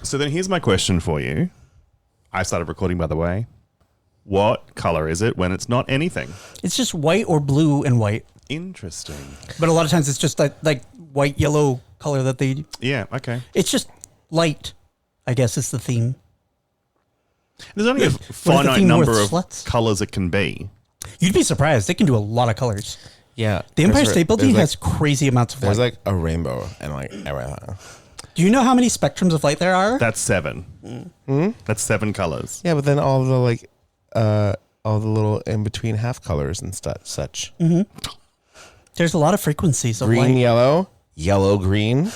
So then here's my question for you. I started recording, by the way. What color is it when it's not anything? It's just white or blue and white. Interesting. But a lot of times it's just like white, yellow color that they... Yeah, okay. It's just light, I guess is the theme. There's only a finite number of colors it can be. You'd be surprised. They can do a lot of colors. Yeah. The Empire State Building has crazy amounts of light. There's like a rainbow and like everything. Do you know how many spectrums of light there are? That's 7. That's 7 colors. Yeah, but then all the little in between half colors and such. Mm-hmm. There's a lot of frequencies of light. Green, yellow, yellow, green.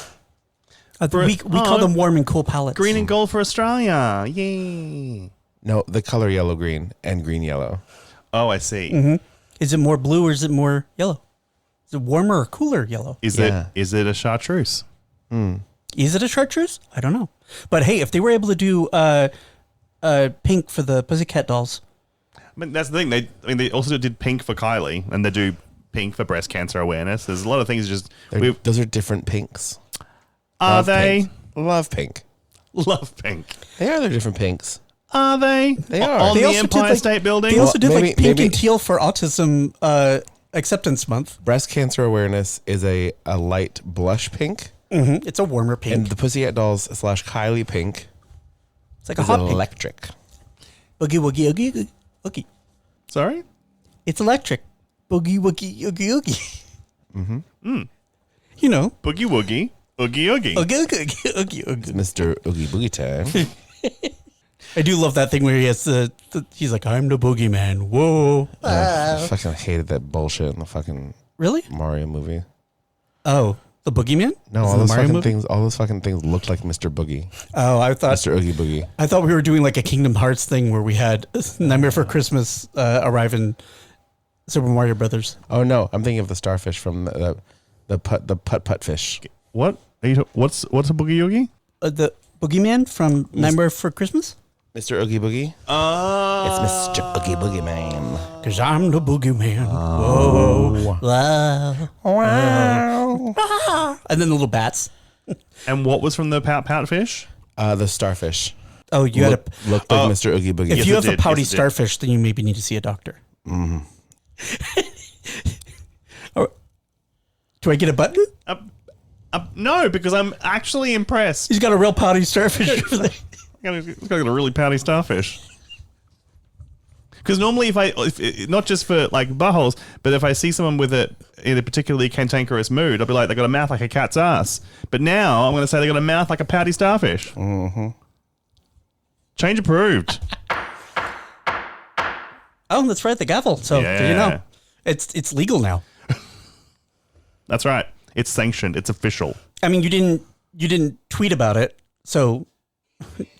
We call them warm and cool palettes. Green and gold for Australia. Yay. No, the color yellow, green and green, yellow. Oh, I see. Mm-hmm. Is it more blue or is it more yellow? Is it warmer or cooler yellow? Is it a chartreuse? Is it a chartreuse? I don't know. But hey, if they were able to do pink for the Pussycat Dolls. I mean, that's the thing. They also did pink for Kylie, and they do pink for breast cancer awareness. There's a lot of things those are different pinks. Are they? Pink. Love pink. Love pink. They're different pinks. Are they? They are. On the Empire State Building? They also did pink and teal for Autism Acceptance Month. Breast cancer awareness is a light blush pink. Mm-hmm. It's a warmer pink. And the Pussycat Dolls / Kylie pink. It's like a hot electric. Pink. Boogie woogie oogie oogie. Sorry? It's electric. Boogie woogie oogie oogie. Mm-hmm. Mm. You know. Boogie woogie oogie oogie. Oogie oogie oogie oogie. It's Mr. Oogie Boogie time. I do love that thing where he has he's like, I'm the boogeyman. Whoa. I fucking hated that bullshit in the fucking Mario movie. Oh, the boogeyman? No, all those fucking things looked like Mr. Boogie. Oh, I thought Mr. Oogie Boogie. I thought we were doing like a Kingdom Hearts thing where we had Nightmare Before Christmas arrive in Super Mario Brothers. Oh no, I'm thinking of the starfish from the putt fish. What? What's a boogie oogie? The boogeyman from Nightmare Before Christmas? Mr. Oogie Boogie? It's Mr. Oogie Boogie Man. Because I'm the boogeyman. Whoa. Wow. Wow. And then the little bats. And what was from the pout fish? The starfish. Oh, you looked like Mr. Oogie Boogie. If you have a pouty starfish, then you maybe need to see a doctor. Mm-hmm. Do I get a button? No, because I'm actually impressed. He's got a real pouty starfish over there. He's got a really pouty starfish. Because normally, if not just for like buttholes, but if I see someone with it in a particularly cantankerous mood, I'll be like, they got a mouth like a cat's ass. But now I'm going to say they got a mouth like a pouty starfish. Mm-hmm. Change approved. Oh, that's right, the gavel. So you know, it's legal now. That's right. It's sanctioned. It's official. I mean, you didn't tweet about it, so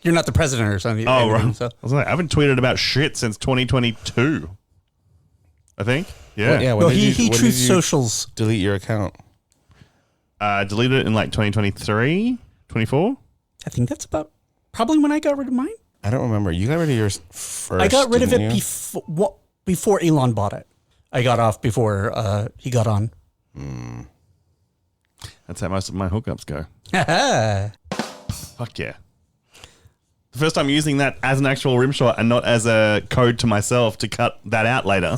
you're not the president or something. Oh, right. So. I haven't tweeted about shit since 2022. I think. Yeah. Well, he Truth Socials. Delete your account. Deleted it in like 2023, 24. I think that's about probably when I got rid of mine. I don't remember. You got rid of yours first. I got rid of it before Elon bought it. I got off before he got on. That's how most of my hookups go. Fuck yeah. The first time using that as an actual rim shot and not as a code to myself to cut that out later.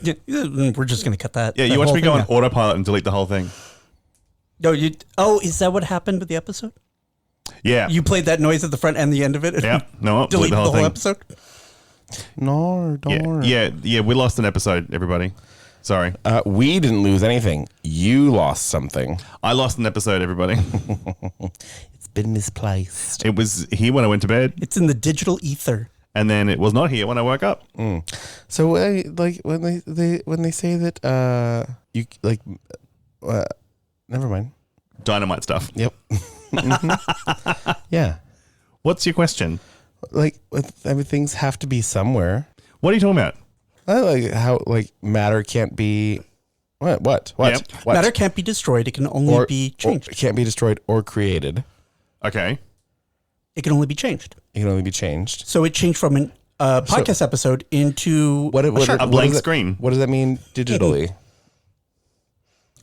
Yeah, we're just going to cut that. Yeah, you watch me go on autopilot and delete the whole thing. No, is that what happened with the episode? Yeah. You played that noise at the front and the end of it? Yeah. No, delete the whole episode? No, don't. Yeah, we lost an episode, everybody. Sorry. We didn't lose anything. You lost something. I lost an episode, everybody. It's been misplaced. It was here when I went to bed. It's in the digital ether. And then it was not here when I woke up. So like when they say that you like never mind. Dynamite stuff. Yep. Mm-hmm. Yeah. What's your question? Like things have to be somewhere. What are you talking about? I like how like matter can't be what? Yep. What? Matter can't be destroyed. It can only be changed. It can't be destroyed or created. Okay. It can only be changed. It can only be changed. So it changed from a podcast episode into a blank screen. What does that mean digitally?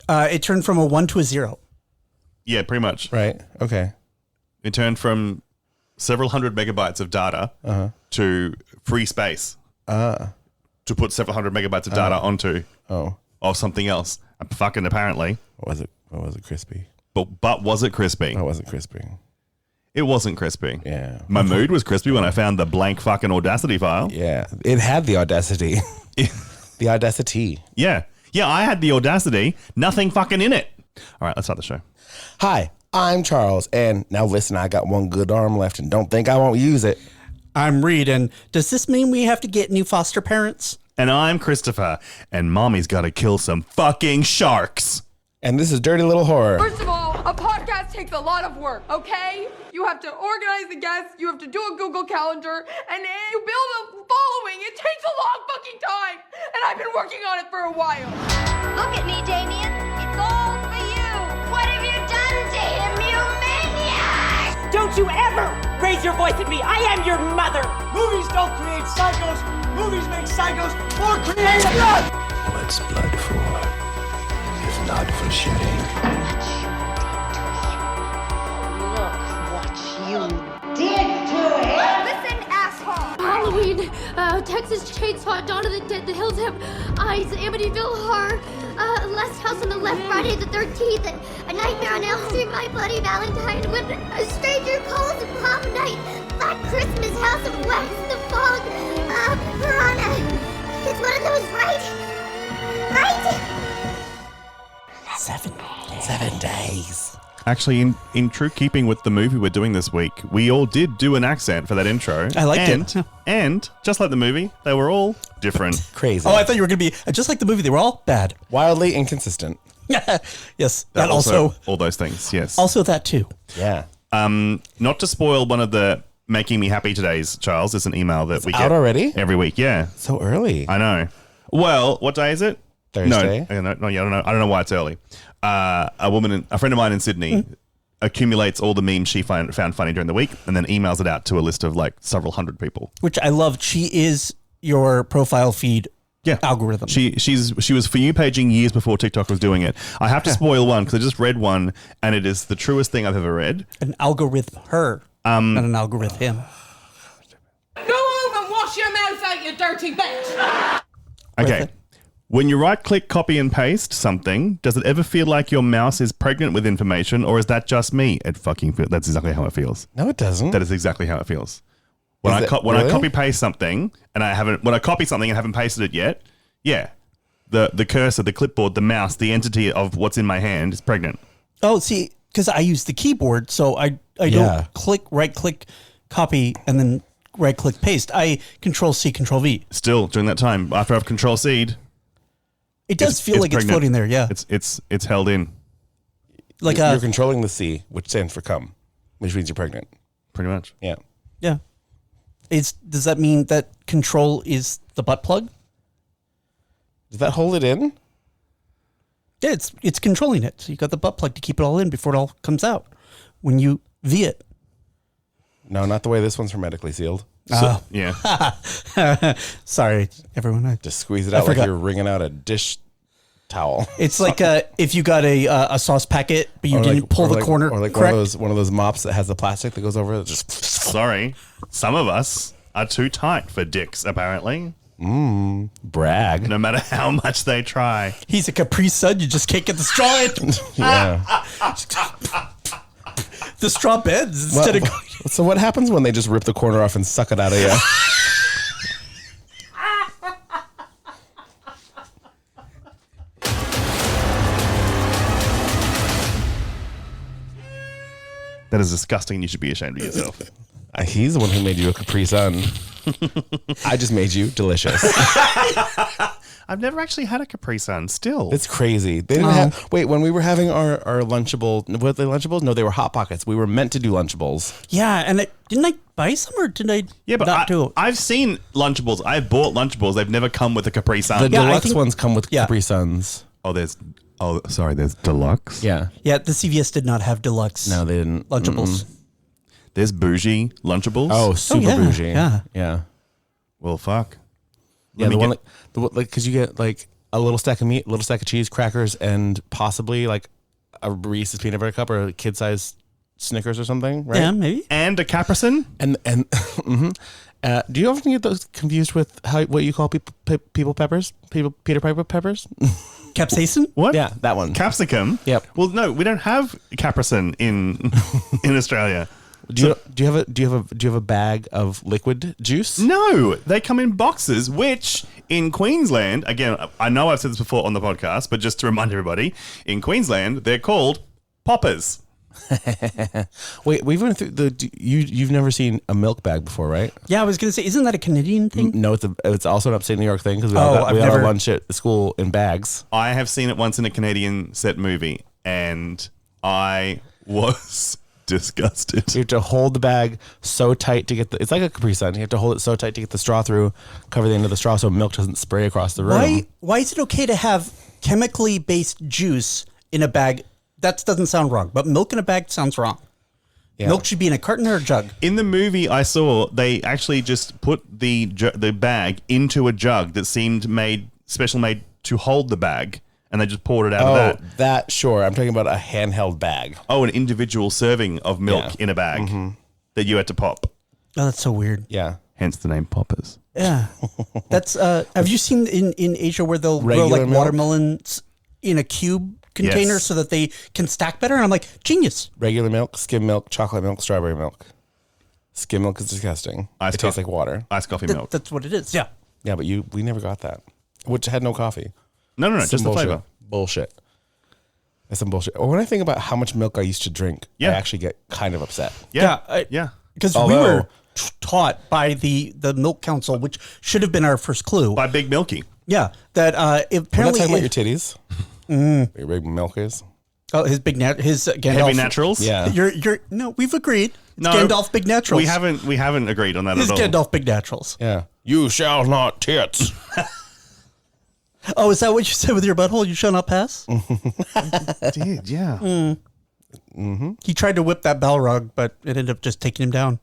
It turned from a 1 to a 0. Yeah, pretty much. Right. Okay. It turned from several hundred megabytes of data to free space to put several hundred megabytes of data onto or something else. Fucking apparently. What was it crispy? But was it crispy? Oh, was it crispy? It wasn't crispy. Yeah. My mood was crispy when I found the blank fucking Audacity file. Yeah. It had the Audacity. The Audacity. Yeah. Yeah, I had the Audacity. Nothing fucking in it. All right, let's start the show. Hi, I'm Charles, and now listen, I got one good arm left, and don't think I won't use it. I'm Reed, and does this mean we have to get new foster parents? And I'm Christopher, and Mommy's got to kill some fucking sharks. And this is Dirty Little Horror. First of all, a podcast takes a lot of work, okay? You have to organize the guests, you have to do a Google Calendar, and you build a following. It takes a long fucking time, and I've been working on it for a while. Look at me, Damien. It's all for you. What have you done to him, you maniac? Don't you ever raise your voice at me. I am your mother. Movies don't create psychos. Movies make psychos more creative. What's blood for? If not for shedding. Look what you did to him. Listen, asshole. Halloween, Texas Chainsaw, Dawn of the Dead, The Hills Have Eyes, Amityville Horror, Last House on the Left, Friday the 13th, and A Nightmare on Elm Street, My Bloody Valentine, When a Stranger Calls, Prom Night, Black Christmas, House of Wax, The Fog, Piranha. It's one of those, right? Right? 7 days. Actually, in true keeping with the movie we're doing this week, we all did do an accent for that intro. I liked it. And just like the movie, they were all different. Crazy. Oh, I thought you were going to be just like the movie. They were all bad. Wildly inconsistent. Yes, that also all those things. Yes. Also that too. Yeah. Not to spoil one of the Making Me Happy Today's, Charles, is an email that we get out already? every week. Yeah. So early. I know. Well, what day is it? Thursday. No, I don't know. I don't know why it's early. A friend of mine in Sydney, accumulates all the memes she found funny during the week, and then emails it out to a list of like several hundred people. Which I loved. She is your profile feed algorithm. She was For You paging years before TikTok was doing it. I have to spoil one because I just read one, and it is the truest thing I've ever read. An algorithm, her, not an algorithm, him. Go home and wash your mouth out, you dirty bitch. Okay. When you right-click, copy, and paste something, does it ever feel like your mouse is pregnant with information, or is that just me? It fucking feels. That's exactly how it feels. No, it doesn't. That is exactly how it feels. When I copy paste something and when I copy something and haven't pasted it yet, yeah, the cursor, the clipboard, the mouse, the entity of what's in my hand is pregnant. Oh, see, because I use the keyboard, so I don't right-click, copy, and then right-click, paste. I Control-C, Control-V. Still, during that time, after I've Control-C'd, it does feel like it's floating there, yeah. It's held in. Like you're controlling the C, which stands for come, which means you're pregnant. Pretty much. Yeah. Yeah. Does that mean that Control is the butt plug? Does that hold it in? Yeah, it's controlling it. So you got the butt plug to keep it all in before it all comes out when you V it. No, not the way this one's hermetically sealed. Yeah. Sorry, everyone. Just squeeze it out like you're wringing out a dish towel. It's like if you got a sauce packet, but you didn't pull the corner. Or like correct. one of those mops that has the plastic that goes over it. Just Sorry. Some of us are too tight for dicks, apparently. brag. No matter how much they try. He's a Capri Sun. You just can't get the straw in. Yeah. The straw bends instead of going. So what happens when they just rip the corner off and suck it out of you? That is disgusting. You should be ashamed of yourself. He's the one who made you a Capri Sun. I just made you delicious. I've never actually had a Capri Sun. Still, It's crazy. They didn't have. Wait, when we were having our Lunchable, were they Lunchables? No, they were Hot Pockets. We were meant to do Lunchables. Yeah, and didn't I buy some or did I? Yeah, but not do it? I've seen Lunchables. I've bought Lunchables. They've never come with a Capri Sun. The Yeah, I deluxe think- ones come with yeah. Capri Suns. there's deluxe. Yeah. Yeah, the CVS did not have deluxe. No, they didn't. Lunchables. There's bougie Lunchables. Oh, super yeah, bougie. yeah. Yeah. well, fuck. Yeah, me the one get- like because you get like a little stack of meat, a little stack of cheese, crackers, and possibly like a Reese's peanut butter cup or a kid-sized Snickers or something, right? Yeah, maybe. And a capricin. And mhm. Do you often get those confused with what you call people peppers? Peter Piper peppers? Capsaicin? What? Yeah, that one. Capsicum. Yep. Well, no, we don't have capricin in Australia. Do you have a bag of liquid juice? No, they come in boxes, which in Queensland, again, I know I've said this before on the podcast, but just to remind everybody, in Queensland, they're called poppers. Wait, we've went through you've never seen a milk bag before, right? Yeah, I was going to say, isn't that a Canadian thing? No, it's also an upstate New York thing because we all got our lunch at school in bags. I have seen it once in a Canadian set movie, and I was disgusted. You have to hold the bag so tight to get it's like a Capri Sun. You have to hold it so tight to get the straw through, cover the end of the straw so milk doesn't spray across the room. Why is it okay to have chemically based juice in a bag? That doesn't sound wrong, but milk in a bag sounds wrong. Yeah. Milk should be in a carton or a jug. In the movie I saw, they actually just put the bag into a jug that seemed special made to hold the bag, and they just poured it out of that. Oh, that, sure. I'm talking about a handheld bag. Oh, an individual serving of milk in a bag that you had to pop. Oh, that's so weird. Yeah. Hence the name poppers. Yeah. That's, have you seen in Asia where they'll grow like milk? Watermelons in a cube container so that they can stack better? And I'm like, genius. Regular milk, skim milk, chocolate milk, strawberry milk. Skim milk is disgusting. It tastes like water. Iced coffee milk. That's what it is. Yeah. Yeah, but we never got that. Which had no coffee. No, just the flavor. Bullshit. That's some bullshit. When I think about how much milk I used to drink, I actually get kind of upset. Yeah. Because we were taught by the Milk Council, which should have been our first clue. By Big Milky. Yeah. That apparently... We're not talking about your titties. Your big milk is. Oh, his Gandalf. Heavy naturals? Yeah. No, we've agreed. It's No, Gandalf Big Naturals. We haven't agreed on that His at all. Gandalf Big Naturals. Yeah. You shall not tits. Oh, is that what you said with your butthole? You shall not pass? I did, yeah. Mm-hmm. He tried to whip that Balrog, but it ended up just taking him down.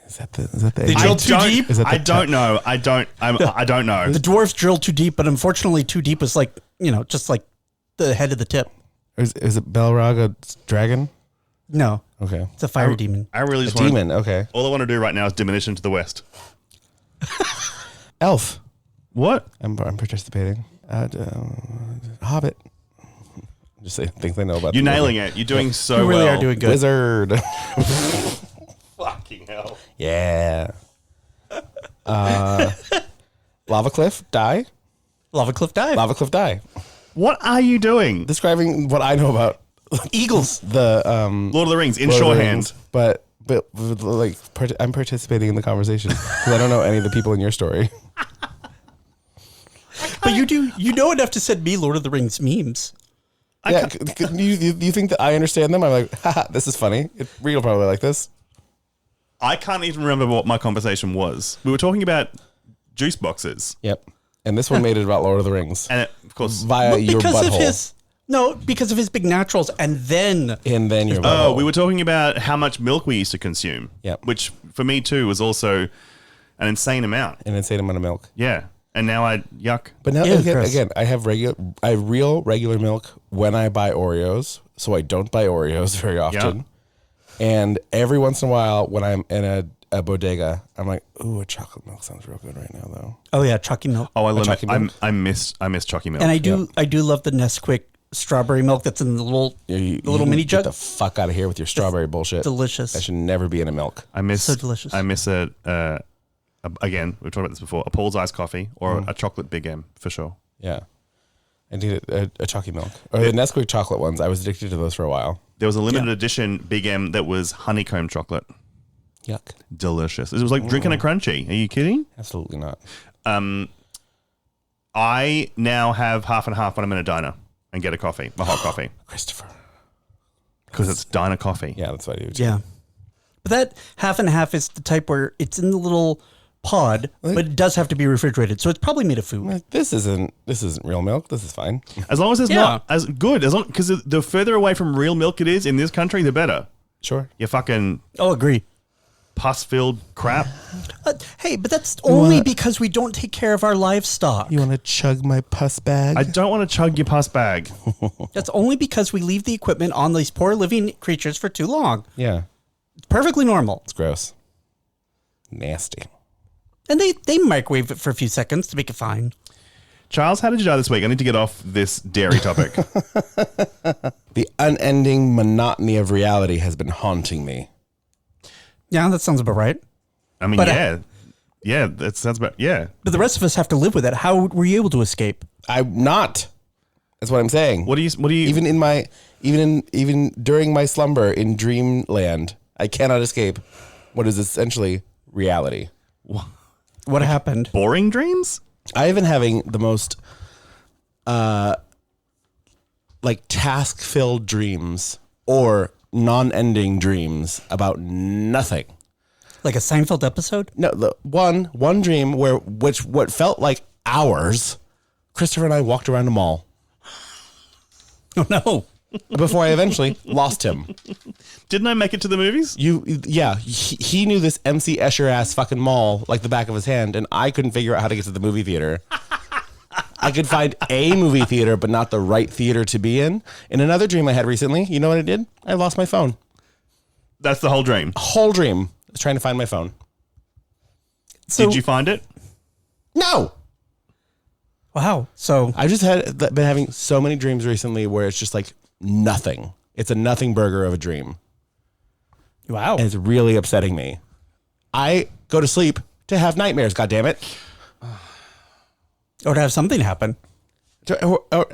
Is that the They drilled too deep? I don't know. I don't know. The dwarves drilled too deep, but unfortunately too deep is like, just like the head of the tip. Is it Balrog a dragon? No. Okay. It's a fire demon. I really just demon, okay. All I want to do right now is diminish into the west. Elf. What? I'm participating. Hobbit. Just say things I know about. You're nailing it. You're doing so You really well. are doing good. Wizard. Fucking hell. Yeah. Lava Cliff, die. Lava Cliff dive. Lava Cliff, die. What are you doing? Describing what I know about Eagles. the Lord of the Rings in Lord of the shorthand. Rings, but like I'm participating in the conversation because I don't know any of the people in your story. But you know enough to send me Lord of the Rings memes. Yeah, you think that I understand them? I'm like, haha, this is funny. Reed will probably like this. I can't even remember what my conversation was. We were talking about juice boxes. Yep. And this one made it about Lord of the Rings. And of course, via your butthole. Because of his big naturals, and then your butthole. Oh, we were talking about how much milk we used to consume. Yep. Which for me too was also an insane amount. An insane amount of milk. Yeah. And now yuck. But now again, I have real regular milk when I buy Oreos, so I don't buy Oreos very often. Yep. And every once in a while, when I'm in a bodega, I'm like, ooh, a chocolate milk sounds real good right now, though. oh yeah, Chucky milk. Oh, I Chalky milk. I miss Chalky milk. And I do love the Nesquik strawberry milk that's in the little mini jug. Get the fuck out of here with your strawberry bullshit. Delicious. That should never be in a milk. So delicious. I miss again, we've talked about this before, a Paul's iced coffee or a chocolate Big M for sure. Yeah. I need a Chalky milk. Or the Nesquik chocolate ones. I was addicted to those for a while. There was a limited edition Big M that was honeycomb chocolate. Yuck. Delicious. It was like drinking a crunchy. Are you kidding? Absolutely not. I now have half and half when I'm in a diner and get a coffee, a hot coffee. Christopher. Because it's diner coffee. Yeah, that's what I do too. Yeah. But that half and half is the type where it's in the little pod, but it does have to be refrigerated. So it's probably made of food. This isn't real milk. This is fine. As long as it's not as good, because the further away from real milk it is in this country, the better. Sure. You fucking... Oh, agree. pus-filled crap. Hey, but that's only because we don't take care of our livestock. You want to chug my pus bag? I don't want to chug your pus bag. That's only because we leave the equipment on these poor living creatures for too long. Yeah. It's perfectly normal. It's gross. Nasty. And they microwave it for a few seconds to make it fine. Charles, how did you die this week? I need to get off this dairy topic. The unending monotony of reality has been haunting me. Yeah, that sounds about right. I mean, But, yeah, that sounds about, yeah. But the rest of us have to live with it. How were you able to escape? I'm not. That's what I'm saying. What do you even during my slumber in dreamland, I cannot escape what is essentially reality. What happened? Boring dreams? I have been having the most task-filled dreams or non-ending dreams about nothing. Like a Seinfeld episode? No, the one dream what felt like hours, Christopher and I walked around a mall. Oh no. Before I eventually lost him. Didn't I make it to the movies? He knew this MC Escher ass fucking mall like the back of his hand, and I couldn't figure out how to get to the movie theater. I could find a movie theater, but not the right theater to be in. In another dream I had recently, you know what I did? I lost my phone. That's the whole dream. Whole dream. I was trying to find my phone. So, did you find it? No. Wow. So I just been having so many dreams recently where it's just like nothing. It's a nothing burger of a dream. Wow. And it's really upsetting me. I go to sleep to have nightmares, goddammit. Or to have something happen.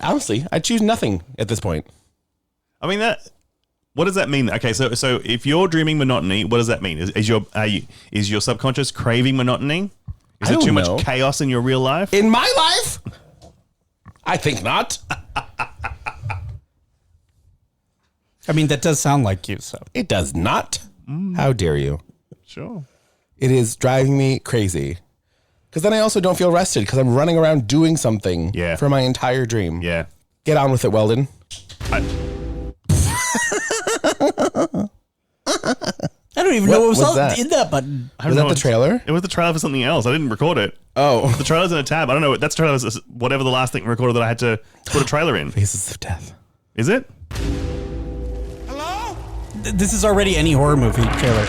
Honestly, I choose nothing at this point. I mean, what does that mean? Okay, so if you're dreaming monotony, what does that mean? Is your subconscious craving monotony? Is there too much chaos in your real life? In my life? I think not. I mean, that does sound like you, so. It does not. How dare you? Sure. It is driving me crazy. Because then I also don't feel rested because I'm running around doing something for my entire dream. Yeah. Get on with it, Weldon. I don't even know what was in that button. Was that the trailer? It was the trailer for something else. I didn't record it. Oh. The trailer's in a tab. I don't know. That's the trailer. Whatever the last thing recorded that I had to put a trailer in. Faces of Death. Is it? Hello? This is already any horror movie trailer.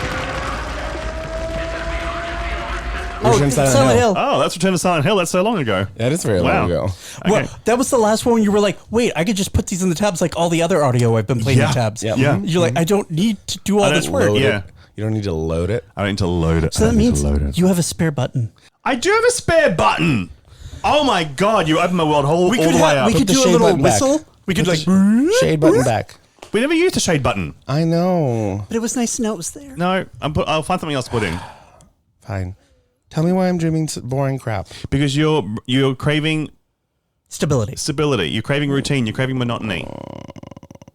Silent Hill. Oh, that's Return to Silent Hill. That's so long ago. That is very long ago. Okay. Well, that was the last one you were like, wait, I could just put these in the tabs like all the other audio I've been playing in tabs. Yeah. You're like, I don't need to do all this work. Yeah. You don't need to load it. I don't need to load it. So that means you have a spare button. I do have a spare button. Oh my God, you opened my world all the way up. We could do a little whistle. We could like shade button back. We never used a shade button. I know. But it was nice to know it was there. No, I'll find something else to put in. Fine. Tell me why I'm dreaming boring crap. Because you're craving stability. You're craving routine. You're craving monotony.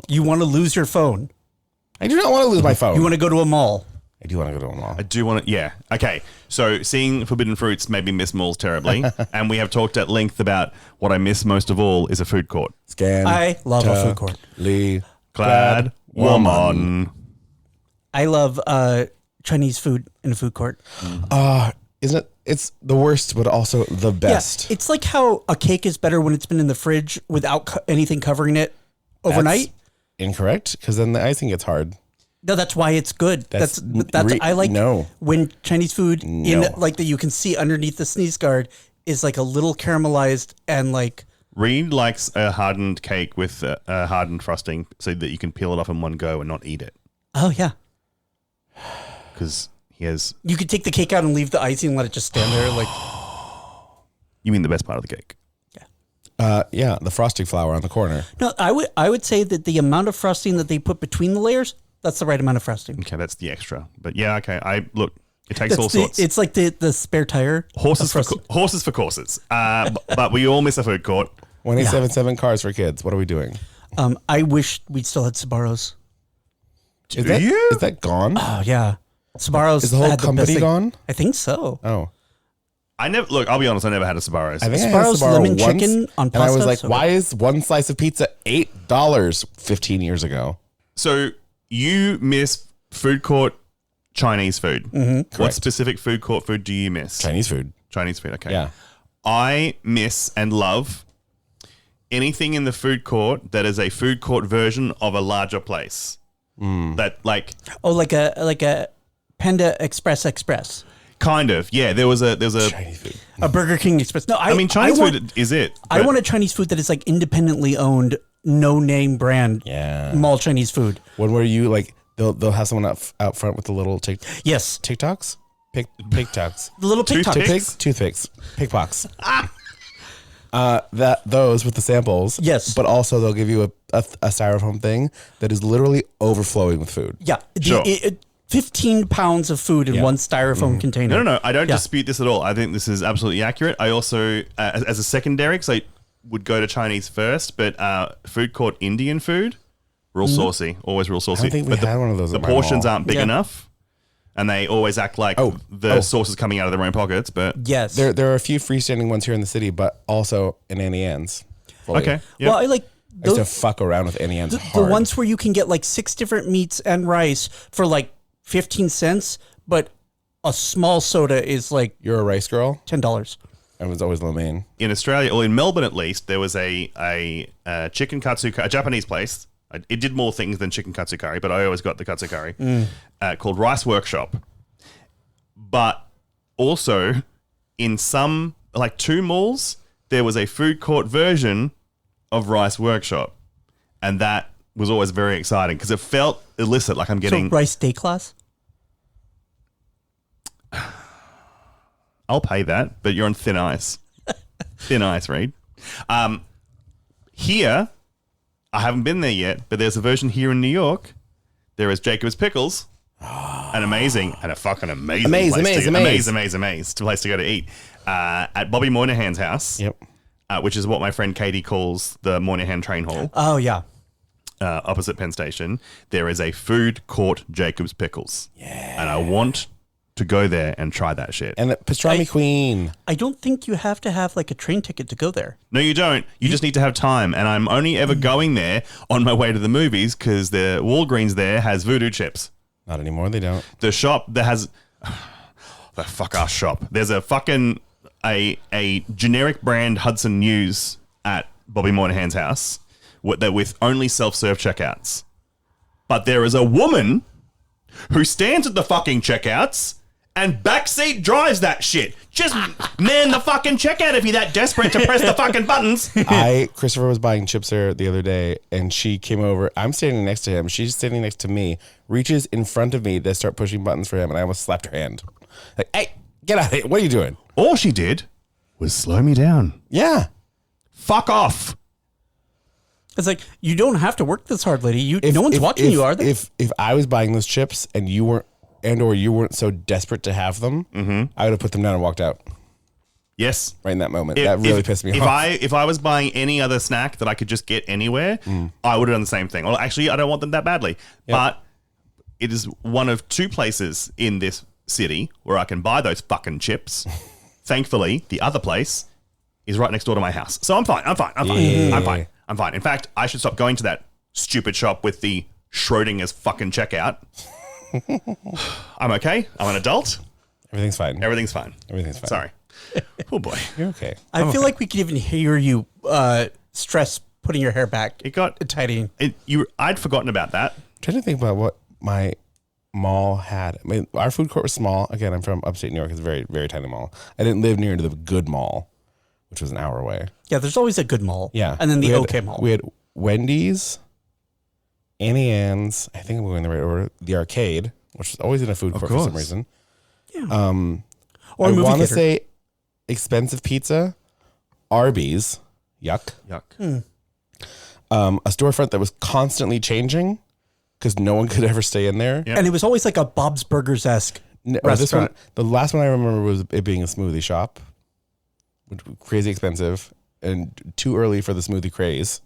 You want to lose your phone. I do not want to lose my phone. You want to go to a mall. I do want to go to a mall. I do want to. Yeah. Okay. So seeing forbidden fruits made me miss malls terribly, and we have talked at length about what I miss most of all is a food court. I love a food court. Glad woman. I love Chinese food in a food court. Isn't it? It's the worst, but also the best. Yeah, it's like how a cake is better when it's been in the fridge without anything covering it overnight. That's incorrect, because then the icing gets hard. No, that's why it's good. That's I like when Chinese food in like that you can see underneath the sneeze guard is like a little caramelized and like. Reed likes a hardened cake with a hardened frosting so that you can peel it off in one go and not eat it. Oh yeah, because he has. You could take the cake out and leave the icing and let it just stand there. Like, you mean the best part of the cake? Yeah, the frosting flour on the corner. No, I would say that the amount of frosting that they put between the layers, that's the right amount of frosting. Okay, that's the extra. But yeah, okay. It takes all sorts. It's like the spare tire. Horses for courses. But we all miss a food court. 27 cars for kids. What are we doing? I wish we still had Sbarro's. Is that gone? Oh yeah, Sbarro's. Is the whole company gone? I think so. Oh. I'll be honest, I never had a Sbarro's. I think Sbarro's I had a Sbarro lemon once, chicken on pasta. and I was like, why is one slice of pizza $8 15 years ago? So you miss food court Chinese food. Mm-hmm. What specific food court food do you miss? Chinese food. Chinese food, okay. Yeah. I miss and love anything in the food court that is a food court version of a larger place. That like like a Panda Express. Kind of, yeah. There's a Chinese food. A Burger King Express. No, I mean Chinese food is it. I want a Chinese food that is like independently owned, no name brand. Mall Chinese food. One where you like they'll have someone out front with the little yes TikToks, TikToks, the little toothpicks, pickpox. Those with the samples. Yes, but also they'll give you a styrofoam thing that is literally overflowing with food. Yeah, sure. 15 pounds of food in one styrofoam container. No. I don't dispute this at all. I think this is absolutely accurate. I also, as a secondary, because I would go to Chinese first, but food court Indian food, real saucy, always real saucy. I think we had one of those. The portions aren't big enough, and they always act like the sauce is coming out of their own pockets. But yes, there are a few freestanding ones here in the city, but also in Annie Ann's. Okay, yep. Well, I like. I used to fuck around with Annie Ann's the ones where you can get like 6 different meats and rice for like 15 cents, but a small soda is like... You're a rice girl? $10. I was always lo mein. In Australia, or in Melbourne at least, there was a chicken katsu curry, a Japanese place. It did more things than chicken katsu curry, but I always got the katsu curry, called Rice Workshop. But also, in some, like 2 malls, there was a food court version of Rice Workshop. And that was always very exciting because it felt illicit, like I'm getting... So rice day class? I'll pay that, but you're on thin ice. Thin ice, Reed. Here, I haven't been there yet, but there's a version here in New York. There is Jacob's Pickles. An amazing and a fucking amazing place to go to eat. At Bobby Moynihan's house. Yep. Which is what my friend Katie calls the Moynihan Train Hall. Oh, yeah. Opposite Penn Station. There is a food court Jacob's Pickles. Yeah. And I want to go there and try that shit. And the pastrami queen. I don't think you have to have like a train ticket to go there. No, you don't. You just need to have time. And I'm only ever going there on my way to the movies because the Walgreens there has voodoo chips. Not anymore, they don't. The shop that has... the fuck-ass shop. There's a fucking... A generic brand Hudson News at Bobby Moynihan's house with only self-serve checkouts. But there is a woman who stands at the fucking checkouts and backseat drives that shit. Just man the fucking checkout if you're that desperate to press the fucking buttons. Christopher was buying chips there the other day and she came over. I'm standing next to him. She's standing next to me, reaches in front of me to start pushing buttons for him, and I almost slapped her hand. Like, hey, get out of here. What are you doing? All she did was slow me down. Yeah. Fuck off. It's like, you don't have to work this hard, lady. No one's watching you, are they? If I was buying those chips and you weren't so desperate to have them, I would have put them down and walked out. Yes. Right in that moment. That really pissed me off. If I was buying any other snack that I could just get anywhere, I would have done the same thing. Well, actually, I don't want them that badly. Yep. But it is one of 2 places in this city where I can buy those fucking chips. Thankfully, the other place is right next door to my house. So I'm fine. I'm fine. In fact, I should stop going to that stupid shop with the Schrodinger's fucking checkout. I'm okay. I'm an adult. Everything's fine. Sorry. Oh boy. You're okay. I feel like we could even hear you stress putting your hair back. It got tidying. I'd forgotten about that. I'm trying to think about what my mall had. I mean, our food court was small. Again, I'm from upstate New York. It's a very, very tiny mall. I didn't live near the good mall, which was an hour away. Yeah, there's always a good mall. Yeah. And then the okay mall. We had Wendy's, Annie Ann's, I think I'm going in the right order, the arcade, which was always in a food court for some reason. Yeah. Or I want to say expensive pizza, Arby's, yuck. A storefront that was constantly changing because no one could ever stay in there. Yep. And it was always like a Bob's Burgers-esque restaurant. The last one I remember was it being a smoothie shop, which was crazy expensive and too early for the smoothie craze.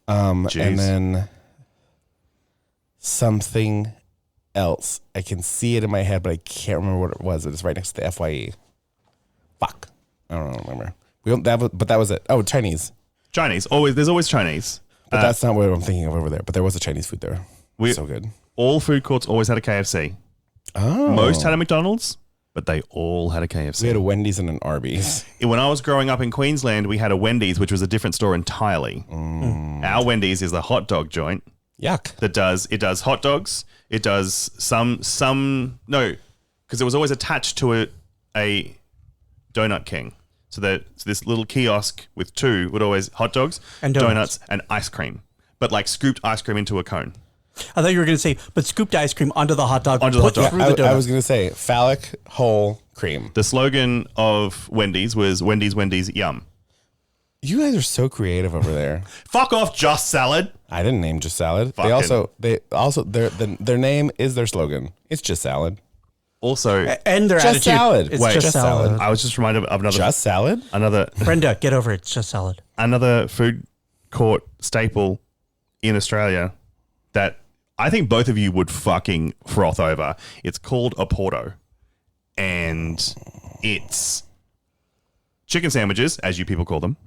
And then something else. I can see it in my head, but I can't remember what it was. It was right next to the FYE. Fuck. I don't remember. But that was it. Oh, Chinese. There's always Chinese. But that's not what I'm thinking of over there. But there was a Chinese food there. So good. All food courts always had a KFC. Most had a McDonald's, but they all had a KFC. We had a Wendy's and an Arby's. When I was growing up in Queensland, we had a Wendy's, which was a different store entirely. Our Wendy's is a hot dog joint. Yuck. It does hot dogs. It does no, because it was always attached to a Donut King. So this little kiosk with two would always hot dogs and donuts and ice cream, but like scooped ice cream into a cone. I thought you were going to say, but scooped ice cream onto the hot dog. Onto the hot dog. Through the donut. I was going to say phallic whole cream. The slogan of Wendy's was Wendy's, yum. You guys are so creative over there. Fuck off, Just Salad. I didn't name Just Salad. They also their name is their slogan. It's Just Salad. Also, and their Just attitude. Salad. It's Wait, just salad. I was just reminded of another. Just Salad? Brenda, get over it. It's just salad. Another food court staple in Australia that I think both of you would fucking froth over. It's called a Porto. And it's chicken sandwiches, as you people call them.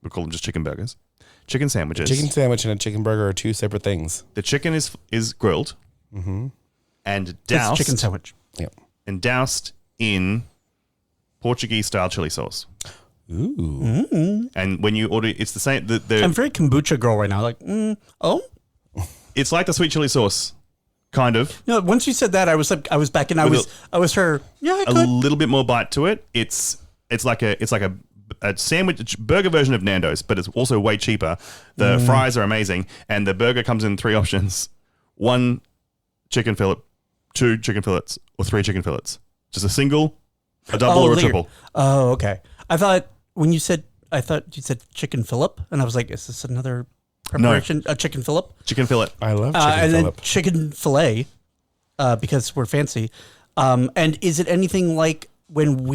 We call them just chicken burgers. Chicken sandwiches. A chicken sandwich and a chicken burger are two separate things. The chicken is grilled and doused. It's a chicken sandwich. Yep. And doused in Portuguese-style chili sauce. Ooh. And when you order, it's the same. I'm very kombucha girl right now. Like, It's like the sweet chili sauce, kind of. No, once you said that, I was back in. I was her. Yeah, I could. A little bit more bite to it. It's like a sandwich burger version of Nando's, but it's also way cheaper. The fries are amazing, and the burger comes in 3 options: 1 chicken fillet, 2 chicken fillets, or 3 chicken fillets. Just a single, a double, or a triple. Oh, okay. I thought you said chicken Phillip, and I was like, is this another preparation? A chicken Phillip? Chicken fillet. I love chicken and Phillip. then chicken fillet, because we're fancy. And is it anything like when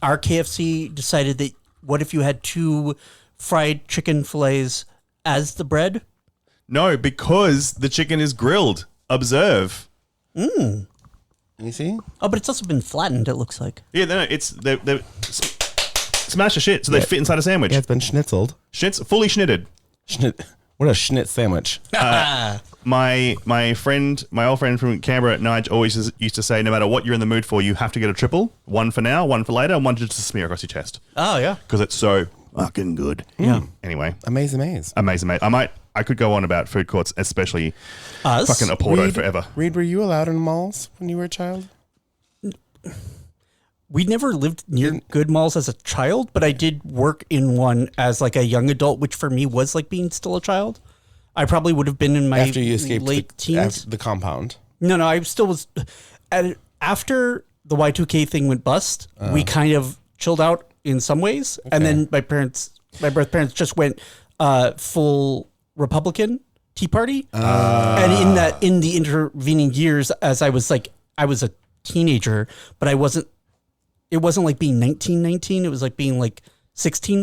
our KFC decided that what if you had 2 fried chicken fillets as the bread? No, because the chicken is grilled. Observe. You see? Oh, but it's also been flattened, it looks like. Yeah, no, it's they smash the shit so they fit inside a sandwich. Yeah, it's been schnitzeled. Fully schnitted. What a schnitz sandwich. My old friend from Canberra, Nige, always used to say, no matter what you're in the mood for, you have to get a triple. 1 for now, 1 for later, and 1 just to smear across your chest. Oh, yeah. Because it's so fucking good. Yeah. Anyway. Amaze. I could go on about food courts, especially Us? fucking a Porto forever. Reed, were you allowed in malls when you were a child? We never lived near good malls as a child, but I did work in one as like a young adult, which for me was like being still a child. I probably would have been in my after you escaped late teens. the compound. No, I still was. After the Y2K thing went bust, we kind of chilled out in some ways, and then my birth parents just went full Republican Tea Party, and in the intervening years, as I was a teenager, but I wasn't. It wasn't like being 19. It was like being like 16,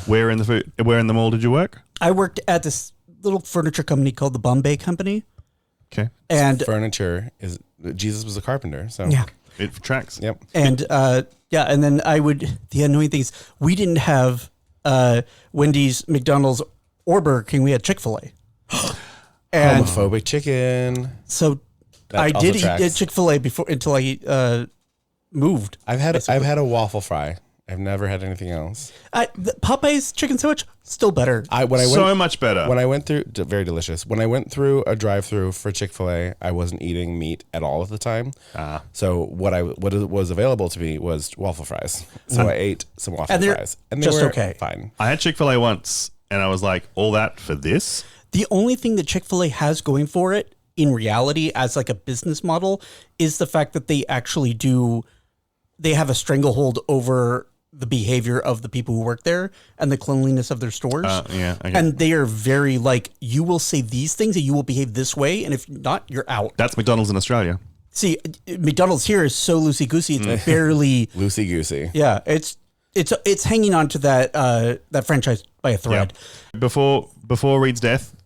Where in the mall did you work? I worked at this little furniture company called the Bombay Company. Okay. And furniture is Jesus was a carpenter, so yeah, it tracks. Yep. And and then the annoying thing is we didn't have Wendy's, McDonald's, or Burger King. We had Chick-fil-A. And homophobic chicken. So That I also did tracks. eat Chick-fil-A until I moved. I've had a waffle fry. I've never had anything else. The Popeye's chicken sandwich still better. Much better. When I went through, very delicious. When I went through a drive-through for Chick-fil-A, I wasn't eating meat at all at the time. So what was available to me was waffle fries. So I ate some waffle fries, and they were okay. Fine. I had Chick-fil-A once, and I was like, all that for this? The only thing that Chick-fil-A has going for it in reality as like a business model is the fact that they actually they have a stranglehold over the behavior of the people who work there and the cleanliness of their stores. Okay. And they are very like, you will say these things and you will behave this way. And if not, you're out. That's McDonald's in Australia. See, McDonald's here is so loosey-goosey. It's barely loosey-goosey. Yeah. It's hanging on to that franchise by a thread. Yeah. Before Reed's death,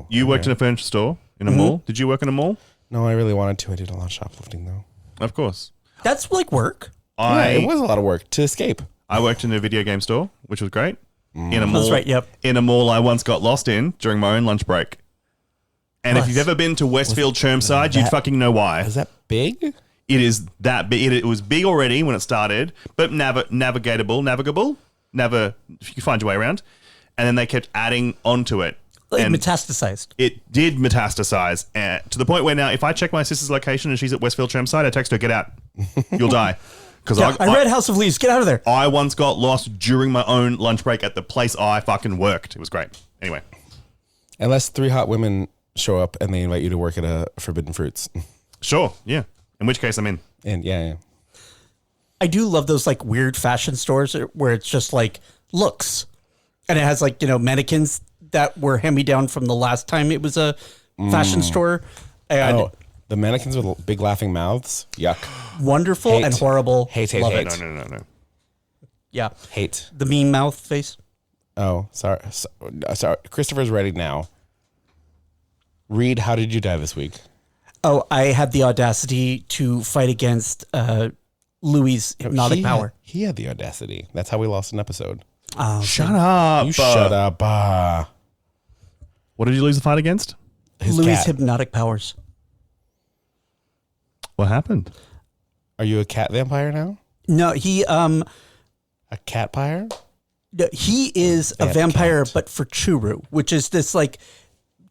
you worked in a furniture store in a mall. Did you work in a mall? No, I really wanted to. I did a lot of shoplifting though. Of course. That's like work. It was a lot of work to escape. I worked in a video game store, which was great. In a mall. That's right, yep. In a mall I once got lost in during my own lunch break. And if you've ever been to Westfield Chermside, you'd fucking know why. Is that big? It is that big. It was big already when it started, but navigable. You can find your way around. And then they kept adding onto it. It and metastasized. It did metastasize to the point where now if I check my sister's location and she's at Westfield Chermside, I text her, get out. You'll die. Because I read House of Leaves. Get out of there. I once got lost during my own lunch break at the place I fucking worked. It was great. Anyway. Unless 3 hot women show up and they invite you to work at a Forbidden Fruits. Sure, yeah. In which case I'm in. And yeah. I do love those like weird fashion stores where it's just like looks. And it has like, mannequins that were hand-me-down from the last time it was a fashion store. And the mannequins with big laughing mouths. Yuck. Wonderful and horrible. Hate. No. Yeah. Hate. The mean mouth face. Oh, sorry. Sorry. Christopher's ready now. Reed, how did you die this week? Oh, I had the audacity to fight against Louis' hypnotic power. He had the audacity. That's how we lost an episode. Shut up. You shut up. What did you lose the fight against? Louis' hypnotic powers. What happened? Are you a cat vampire now? No, he A cat pyre? he is a vampire, but for churu, which is this like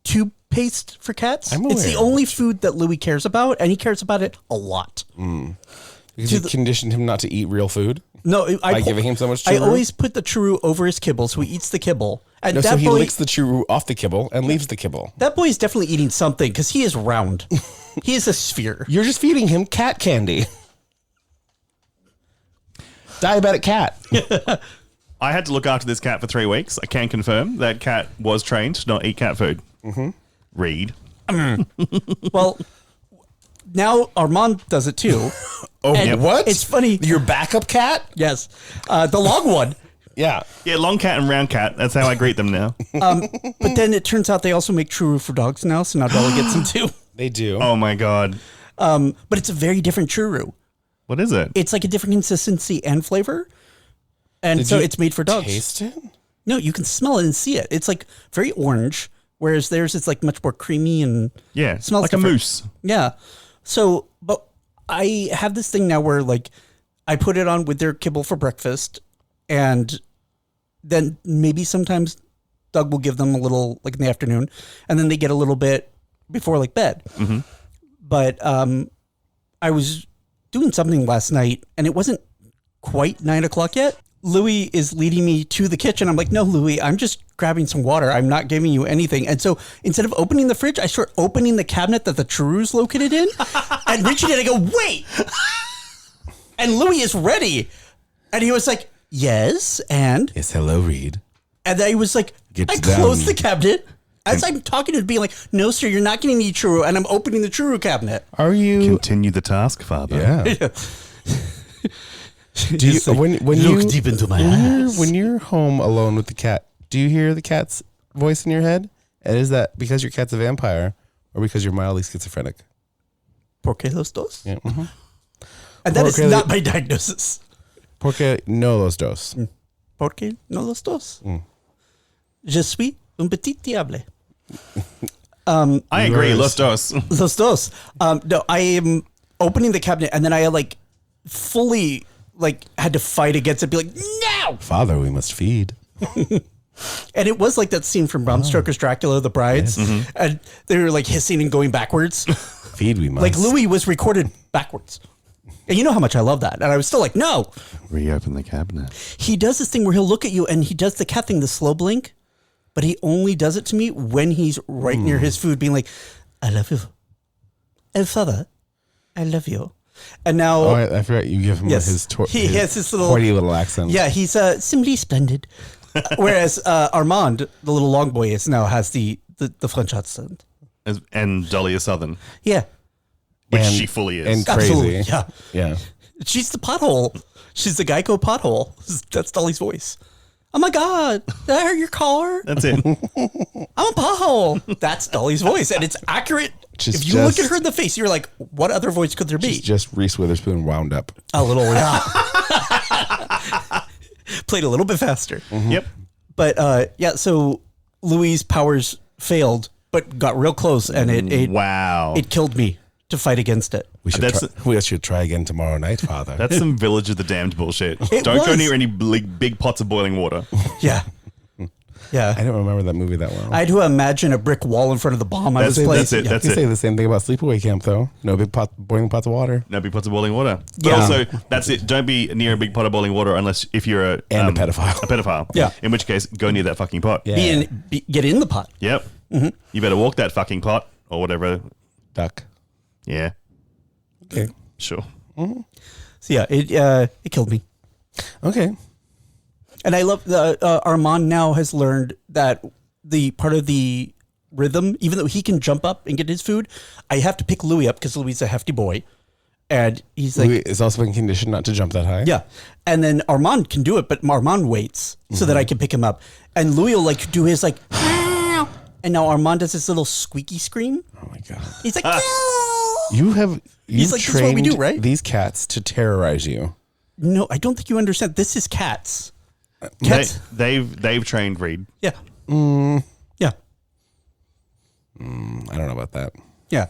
toothpaste for cats. It's the only food that Louis cares about, and he cares about it a lot. Because you conditioned him not to eat real food? No, by giving him so much churu? I always put the churu over his kibble, so he eats the kibble. And so he licks the churu off the kibble and leaves the kibble. That boy is definitely eating something because he is round. He is a sphere. You're just feeding him cat candy. Diabetic cat. I had to look after this cat for 3 weeks. I can confirm that cat was trained to not eat cat food. Mm-hmm. Read. Well, now Armand does it too. What? It's funny. Your backup cat? Yes. The long one. Yeah. Yeah, long cat and round cat. That's how I greet them now. But then it turns out they also make churu for dogs now, so now Dolly gets them too. They do. Oh my God. But it's a very different churu. What is it? It's like a different consistency and flavor. And it's made for dogs. Taste it? No, you can smell it and see it. It's like very orange, whereas theirs is like much more creamy and smells like different. a moose. Yeah. So, but I have this thing now where like I put it on with their kibble for breakfast, and then maybe sometimes Doug will give them a little like in the afternoon, and then they get a little bit before like bed. Mm-hmm. But I was doing something last night, and it wasn't quite 9 o'clock yet. Louis is leading me to the kitchen. I'm like, no, Louis, I'm just grabbing some water. I'm not giving you anything. And so instead of opening the fridge, I start opening the cabinet that the churu's located in and reaching in. I go, wait. And Louis is ready. And he was like, yes. And yes, hello, Reed. And then he was like, I closed the cabinet. As I'm talking to him, being like, no, sir, you're not getting any churu. And I'm opening the churu cabinet. Are you? Continue the task, Father. Yeah. Do you, like, when look you, deep into my eyes. When you're home alone with the cat, do you hear the cat's voice in your head? And is that because your cat's a vampire or because you're mildly schizophrenic? Porque los dos? Yeah. Mm-hmm. And that is not my diagnosis. Porque no los dos. Porque no los dos. Je suis un petit diable. I agree. Los dos. Los dos. No, I am opening the cabinet and then I like fully like had to fight against it. Be like, no, Father, we must feed. And it was like that scene from Bram Stoker's Dracula, The Brides, and they were like hissing and going backwards. Feed we must. Like Louis was recorded backwards. And you know how much I love that. And I was still like, no. Reopen the cabinet. He does this thing where he'll look at you and he does the cat thing, the slow blink, but he only does it to me when he's right near his food, being like, I love you. And Father, I love you. And now, I forgot you give him yes, his he has this little horny little accent. Yeah, he's simply splendid. Whereas Armand, the little long boy, has the French accent. And Dolly is Southern. Yeah. Which she fully is. And crazy. Absolutely, yeah. Yeah. She's the pothole. She's the Geico pothole. That's Dolly's voice. Oh my God, did I hurt your car? That's it. I'm a pothole. That's Dolly's voice. And it's accurate. If you look at her in the face, you're like, what other voice could there be? Just Reese Witherspoon wound up. A little, yeah. Played a little bit faster. Mm-hmm. Yep. But so Louis' powers failed, but got real close, and it wow. It killed me. to fight against it. We should try again tomorrow night, Father. That's some Village of the Damned bullshit. Don't go near any big pots of boiling water. Yeah. Yeah. I don't remember that movie that well. I had to imagine a brick wall in front of the bomb I was playing. That's it. That's You it. say the same thing about Sleepaway Camp, though. No big boiling pots of water. No big pots of boiling water. But Yeah. also, that's it. Don't be near a big pot of boiling water unless if you're a pedophile. A pedophile. Yeah. In which case, go near that fucking pot. Yeah. Get in the pot. Yep. You better walk that fucking pot or whatever. Duck. Yeah. Okay. Sure. So yeah, it killed me. Okay. And I love Armand now has learned that the part of the rhythm, even though he can jump up and get his food, I have to pick Louis up because Louis is a hefty boy. And he's like, Louis is also been conditioned not to jump that high. yeah. And then Armand can do it, but Armand waits so that I can pick him up. And Louis will like do his like, meow. And now Armand does this little squeaky scream. Oh my God. He's like, meow. You've He's like, this is what we do, right? These cats to terrorize you. No, I don't think you understand. This is cats. Cats. They've trained Reed. Yeah. Yeah. I don't know about that. Yeah.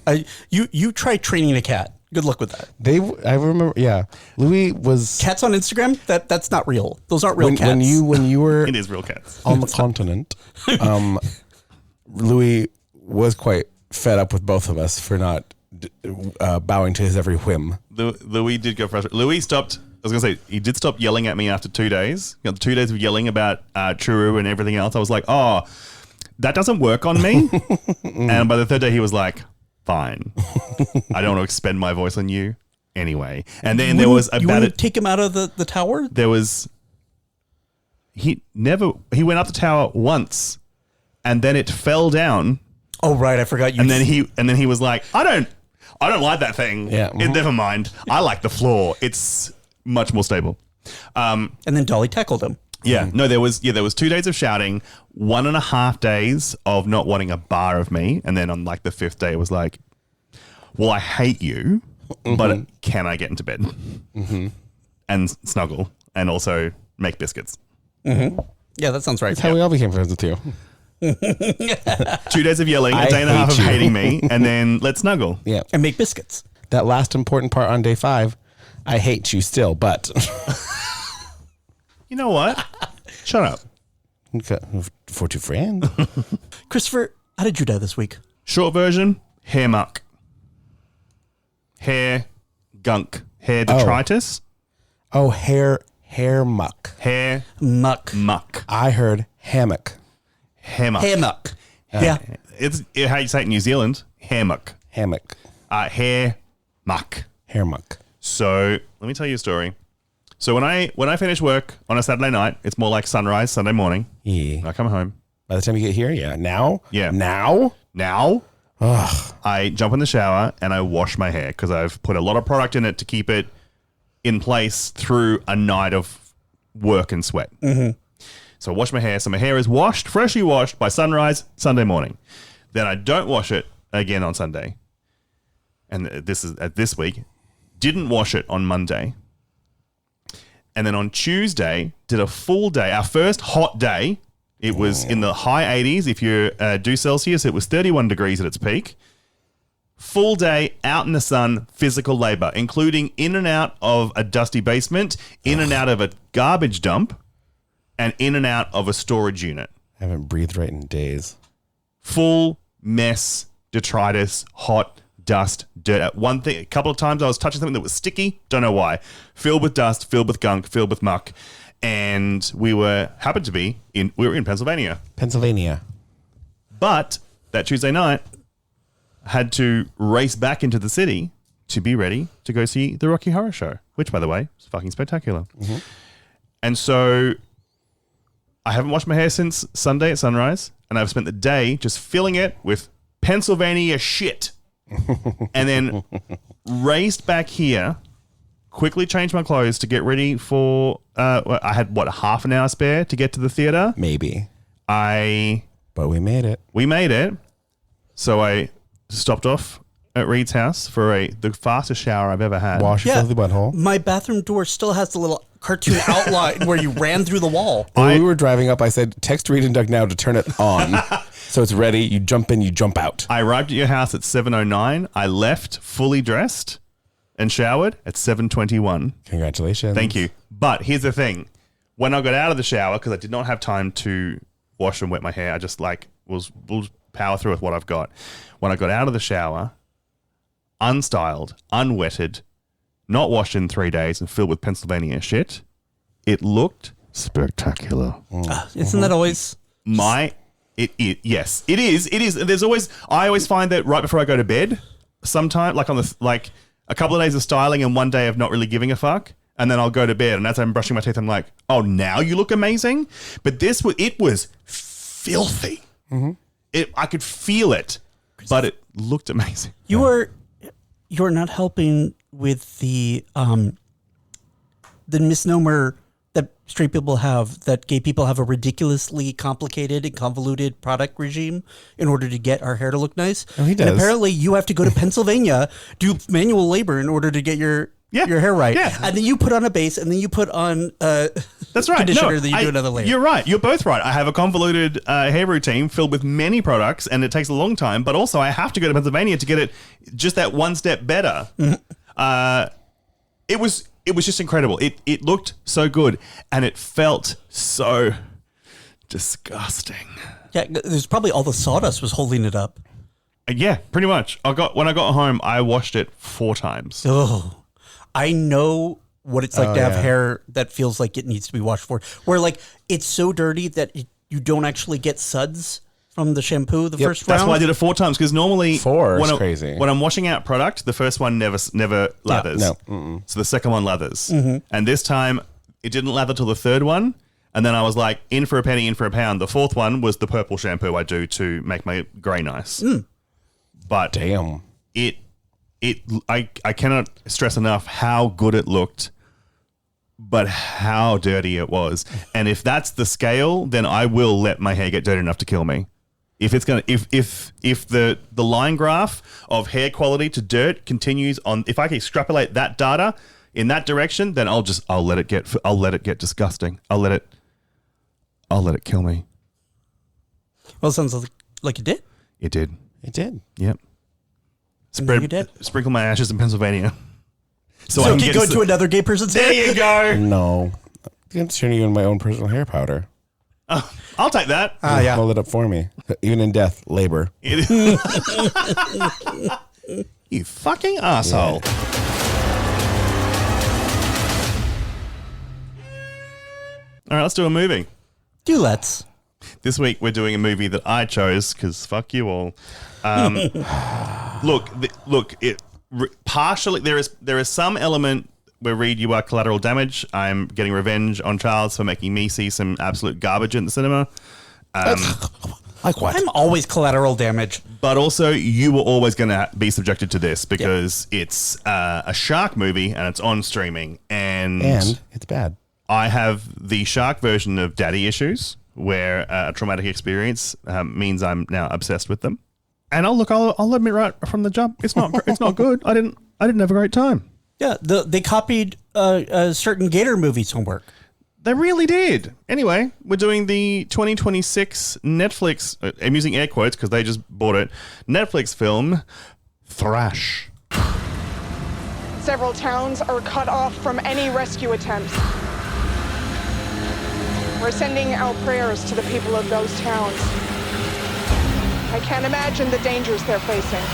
You try training a cat. Good luck with that. I remember. Yeah, Louis was Cats on Instagram. That's not real. Those aren't real cats. when you were It is real cats. on the continent. Louis was quite fed up with both of us for not bowing to his every whim. Louis did go frustrated. Louis stopped. I was going to say, he did stop yelling at me after 2 days. You know, 2 days of yelling about Churu and everything else. I was like, oh, that doesn't work on me. And by the third day, he was like, fine. I don't want to expend my voice on you anyway. And then there was you about want it. to take him out of the tower? There was, he went up the tower once and then it fell down. Oh, right. I forgot you. And then he was like, I don't like that thing. Yeah. Never mind. I like the floor. It's much more stable. and then Dolly tackled him. Yeah. No, there was 2 days of shouting, 1.5 days of not wanting a bar of me. And then on like the 5th day, it was like, well, I hate you, but can I get into bed and snuggle and also make biscuits? Yeah, that sounds right. That's how we all became friends with you. 2 days of yelling, a day and a half of hating me, and then let's snuggle. Yeah. And make biscuits. That last important part on day 5, I hate you still, but You know what? Shut up. For two friends. Christopher, how did you die this week? Short version, hair muck. Hair gunk. Hair detritus. Oh, hair muck. Hair Muck. muck. I heard hammock. Hammock. Hammock. Yeah. It's how you say it in New Zealand. Hammock. Hammock. Hair muck. Hair muck. So let me tell you a story. So when I finish work on a Saturday night, it's more like sunrise, Sunday morning. Yeah. I come home. By the time you get here, yeah. Now? Yeah. Now? I jump in the shower and I wash my hair because I've put a lot of product in it to keep it in place through a night of work and sweat. So I wash my hair. So my hair is washed, freshly washed by sunrise, Sunday morning. Then I don't wash it again on Sunday. And this is this week. Didn't wash it on Monday. And then on Tuesday, did a full day. Our first hot day. It was in the high 80s. If you do Celsius, it was 31 degrees at its peak. Full day out in the sun, physical labor, including in and out of a dusty basement, in and out of a garbage dump, and in and out of a storage unit. I haven't breathed right in days. Full mess, detritus, hot, dust, dirt. A couple of times I was touching something that was sticky. Don't know why. Filled with dust, filled with gunk, filled with muck. And we were in Pennsylvania. But that Tuesday night, I had to race back into the city to be ready to go see the Rocky Horror Show, which, by the way, is fucking spectacular. And so I haven't washed my hair since Sunday at sunrise, and I've spent the day just filling it with Pennsylvania shit. And then raced back here, quickly changed my clothes to get ready for, I had, half an hour spare to get to the theater? Maybe. But we made it. We made it. So I stopped off at Reed's house for the fastest shower I've ever had. Wash your filthy butthole. My bathroom door still has the little cartoon outline where you ran through the wall. When we were driving up, I said, text Reed and Doug now to turn it on. So it's ready. You jump in, you jump out. I arrived at your house at 7:09. I left fully dressed and showered at 7:21. Congratulations. Thank you. But here's the thing. When I got out of the shower, because I did not have time to wash and wet my hair, I just we'll power through with what I've got. When I got out of the shower, unstyled, unwetted, not washed in 3 days and filled with Pennsylvania shit, it looked spectacular. Isn't that always... Yes, it is. I always find that right before I go to bed, sometime like a couple of days of styling and one day of not really giving a fuck, and then I'll go to bed, and as I'm brushing my teeth, I'm like, oh, now you look amazing. But it was filthy. I could feel it, but it looked amazing. You're not helping with the misnomer that straight people have, that gay people have a ridiculously complicated and convoluted product regime in order to get our hair to look nice. Oh, he does. And apparently you have to go to Pennsylvania, do manual labor in order to get your hair right. Yeah. And then you put on a base, and then you put on that's right. conditioner, then you do another layer. You're right. You're both right. I have a convoluted hair routine filled with many products, and it takes a long time, but also I have to go to Pennsylvania to get it just that one step better. It was just incredible. It looked so good, and it felt so disgusting. Yeah, there's probably all the sawdust was holding it up. Yeah, pretty much. When I got home, I washed it 4 times. Oh, I know what it's like to have hair that feels like it needs to be washed for. Where like it's so dirty that you don't actually get suds from the shampoo the first round. That's why I did it 4 times, because normally 4 is crazy. When I'm washing out product, the first one never lathers. Yeah, no. So the second one lathers. And this time it didn't lather till the third one. And then I was like, in for a penny, in for a pound. The fourth one was the purple shampoo I do to make my grey nice. But damn, I cannot stress enough how good it looked, but how dirty it was. And if that's the scale, then I will let my hair get dirty enough to kill me. If it's gonna, if the line graph of hair quality to dirt continues on, if I can extrapolate that data in that direction, then I'll let it get disgusting. I'll let it kill me. Well, it sounds like it did. It did. it did. Yep. You did. Sprinkle my ashes in Pennsylvania. So I can go to another gay person's hair? There you go. No. I'm turning you in my own personal hair powder. I'll take that. Yeah. Hold it up for me. Even in death, labor. You fucking asshole. Yeah. All right, let's do a movie. Let's. This week we're doing a movie that I chose because fuck you all. Partially there is some element where Reed, you are collateral damage. I'm getting revenge on Charles for making me see some absolute garbage in the cinema. Like what? I'm always collateral damage. But also, you were always going to be subjected to this because it's a shark movie and it's on streaming. And it's bad. I have the shark version of Daddy Issues, where a traumatic experience means I'm now obsessed with them. And I'll admit right from the jump, it's not good. I didn't have a great time. Yeah, they copied certain Gator movies' homework. They really did. Anyway, we're doing the 2026 Netflix, I'm using air quotes because they just bought it, Netflix film, Thrash. Several towns are cut off from any rescue attempts. We're sending our prayers to the people of those towns. I can't imagine the dangers they're facing.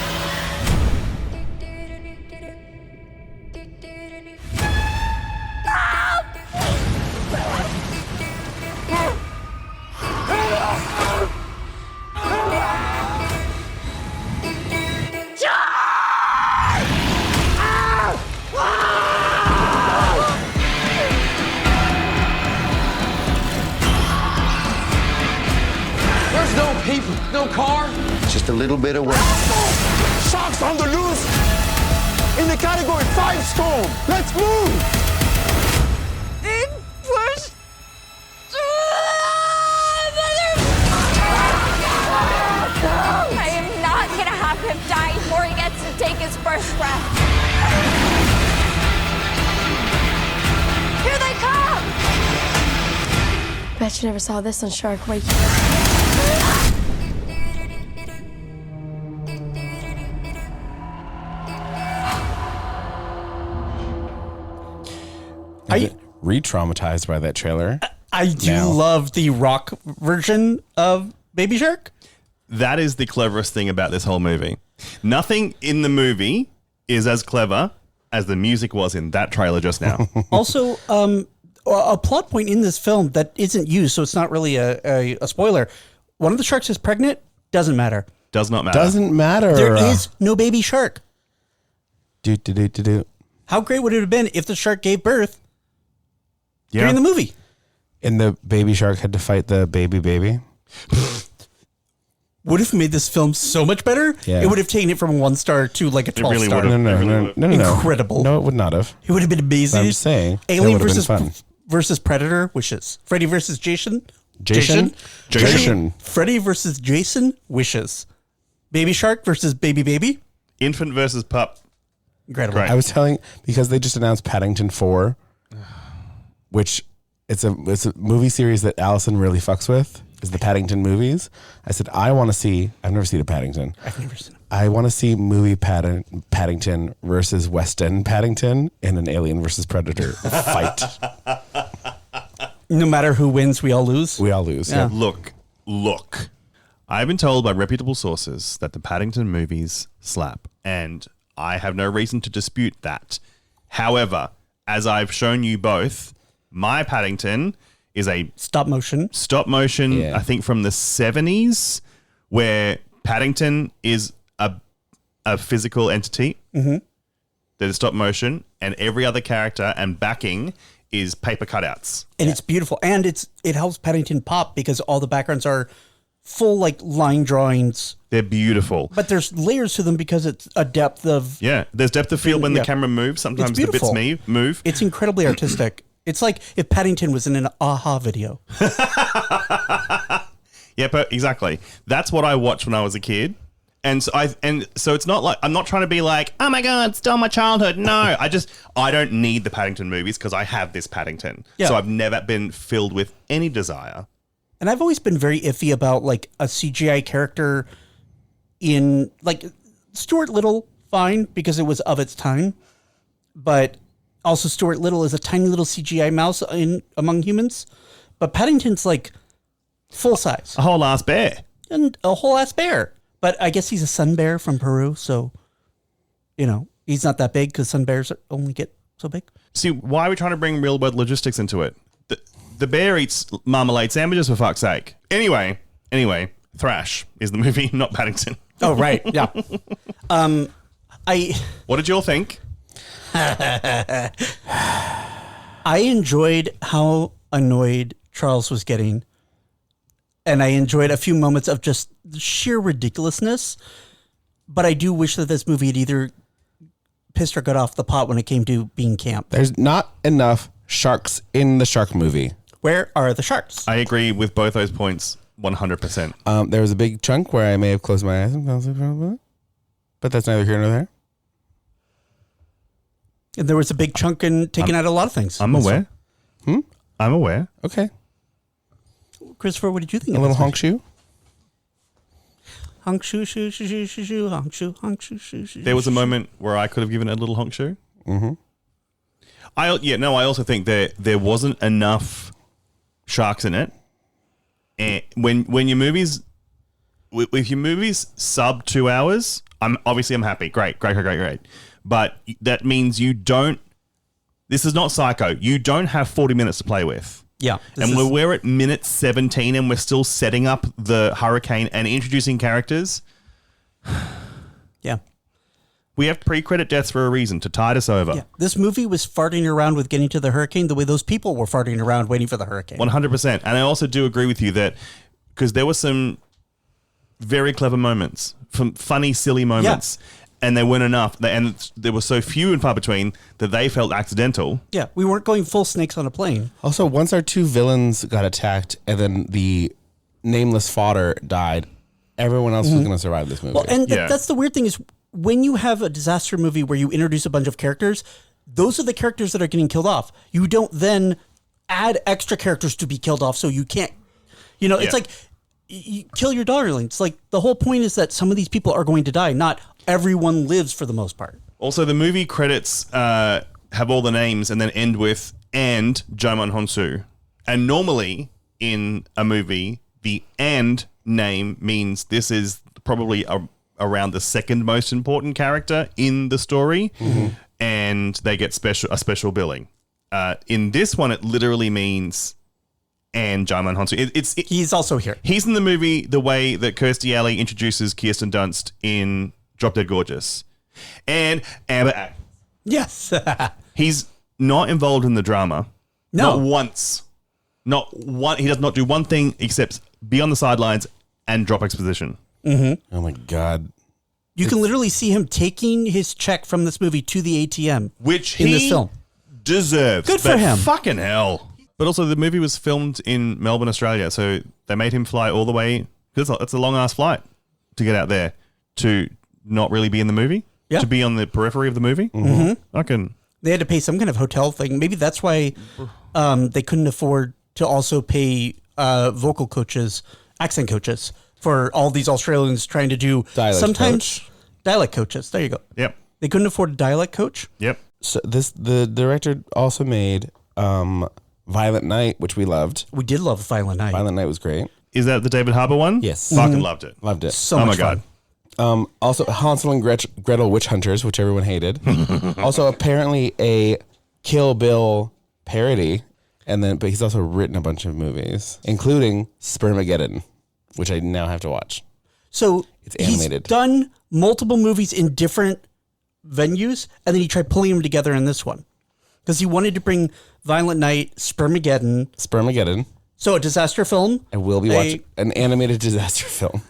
There's no people, no car. Just a little bit away. Sharks on the loose. In the category 5 storm. Let's move. Big push. I am not gonna have him die before he gets to take bet you never saw this on Shark Week. I re-traumatized by that trailer. I do love the rock version of Baby Shark. That is the cleverest thing about this whole movie. Nothing in the movie is as clever as the music was in that trailer just now. Also, a plot point in this film that isn't used, so it's not really a spoiler. One of the sharks is pregnant. Doesn't matter. Does not matter. Doesn't matter. There is no baby shark. Do. How great would it have been if the shark gave birth during the movie? And the baby shark had to fight the baby. Would have made this film so much better. Yeah. It would have taken it from 1 star to like a 12 really star. would have. No. Incredible. No, it would not have. It would have been amazing. I'm saying. Alien that would have been fun. versus Predator wishes. Freddy versus Jason. Jason? Freddy versus Jason wishes. Baby Shark versus Baby. Infant versus pup. Incredible. Great. I was telling, because they just announced Paddington 4, which it's a movie series that Allison really fucks with, is the Paddington movies. I said, I want to see, I've never seen a Paddington. I've never seen it. I want to see movie Paddington versus West End Paddington in an Alien versus Predator fight. No matter who wins, we all lose. We all lose. Yeah. Look. I've been told by reputable sources that the Paddington movies slap, and I have no reason to dispute that. However, as I've shown you both, my Paddington is a stop motion, I think from the 70s, where Paddington is a physical entity that is stop motion, and every other character and backing is paper cutouts. And it's beautiful. And it helps Paddington pop because all the backgrounds are full like line drawings. They're beautiful. But there's layers to them because it's a depth of... Yeah, there's depth of field when the camera moves. Sometimes the bits move. It's incredibly artistic. It's like if Paddington was in an AHA video. Yeah, but exactly. That's what I watched when I was a kid. And so it's not like, I'm not trying to be like, oh my God, stole my childhood. No, I don't need the Paddington movies because I have this Paddington. Yeah. So I've never been filled with any desire. And I've always been very iffy about like a CGI character in like Stuart Little, fine, because it was of its time. But also Stuart Little is a tiny little CGI mouse among humans. But Paddington's like full size. A whole ass bear. And a whole ass bear. But I guess he's a sun bear from Peru. So, he's not that big because sun bears only get so big. See, why are we trying to bring real world logistics into it? The bear eats marmalade sandwiches, for fuck's sake. Anyway, Thrash is the movie, not Paddington. Oh, right. Yeah. What did you all think? I enjoyed how annoyed Charles was getting. And I enjoyed a few moments of just sheer ridiculousness. But I do wish that this movie had either pissed or got off the pot when it came to being camp. There's not enough sharks in the shark movie. Where are the sharks? I agree with both those points 100%. There was a big chunk where I may have closed my eyes and fell asleep, but that's neither here nor there. And there was a big chunk in taking out a lot of things. I'm aware. I'm aware. Okay. Christopher, what did you think? A little honk shoe? Honk shoe, shoo, shoo, shoo, shoo, shoo, honk shoe, honk shoe, shoo, shoo. There was a moment where I could have given it a little honk shoe. Mm-hmm. I also think there wasn't enough sharks in it. And when your movies, if your movies sub 2 hours, I'm happy. Great. But that means this is not Psycho. You don't have 40 minutes to play with. Yeah. And we're at minute 17 and we're still setting up the hurricane and introducing characters. Yeah. We have pre-credit deaths for a reason, to tide us over. Yeah. This movie was farting around with getting to the hurricane the way those people were farting around waiting for the hurricane. 100%. And I also do agree with you that because there were some very clever moments, some funny, silly moments, and they weren't enough. And there were so few and far between that they felt accidental. Yeah, we weren't going full snakes on a plane. Also, once our two villains got attacked and then the nameless fodder died, everyone else was going to survive this movie. Well, and that's the weird thing is when you have a disaster movie where you introduce a bunch of characters, those are the characters that are getting killed off. You don't then add extra characters to be killed off so you can't, it's like you kill your darlings. Like the whole point is that some of these people are going to die. Not everyone lives for the most part. Also, the movie credits have all the names and then end with "and Jaimon Honsu." And normally in a movie, the "and" name means this is probably around the second most important character in the story, and they get a special billing. In this one, it literally means "and Jaimon Honsu." He's also here. He's in the movie the way that Kirstie Alley introduces Kirsten Dunst in Drop Dead Gorgeous. And Amber Atkins. Yes. He's not involved in the drama. No. Not once. Not one. He does not do one thing except be on the sidelines and drop exposition. Mm-hmm. Oh my God. You can literally see him taking his check from this movie to the ATM. Which in he this film deserves. Good for him. Fucking hell. But also the movie was filmed in Melbourne, Australia. So they made him fly all the way. It's a long ass flight to get out there to not really be in the movie. Yeah. To be on the periphery of the movie. Mm-hmm. They had to pay some kind of hotel thing. Maybe that's why they couldn't afford to also pay vocal coaches, accent coaches for all these Australians trying to do dialect coaches. There you go. Yep. They couldn't afford a dialect coach. Yep. So the director also made Violent Night, which we loved. We did love Violent Night. Violent Night was great. Is that the David Harbour one? Yes. Fucking loved it. Loved it. So much fun. God. Also, Hansel and Gretel Witch Hunters, which everyone hated. Also, apparently a Kill Bill parody, but he's also written a bunch of movies, including Spermageddon, which I now have to watch. So it's animated. He's done multiple movies in different venues, and then he tried pulling them together in this one because he wanted to bring Violent Night, Spermageddon. So a disaster film. I will be watching an animated disaster film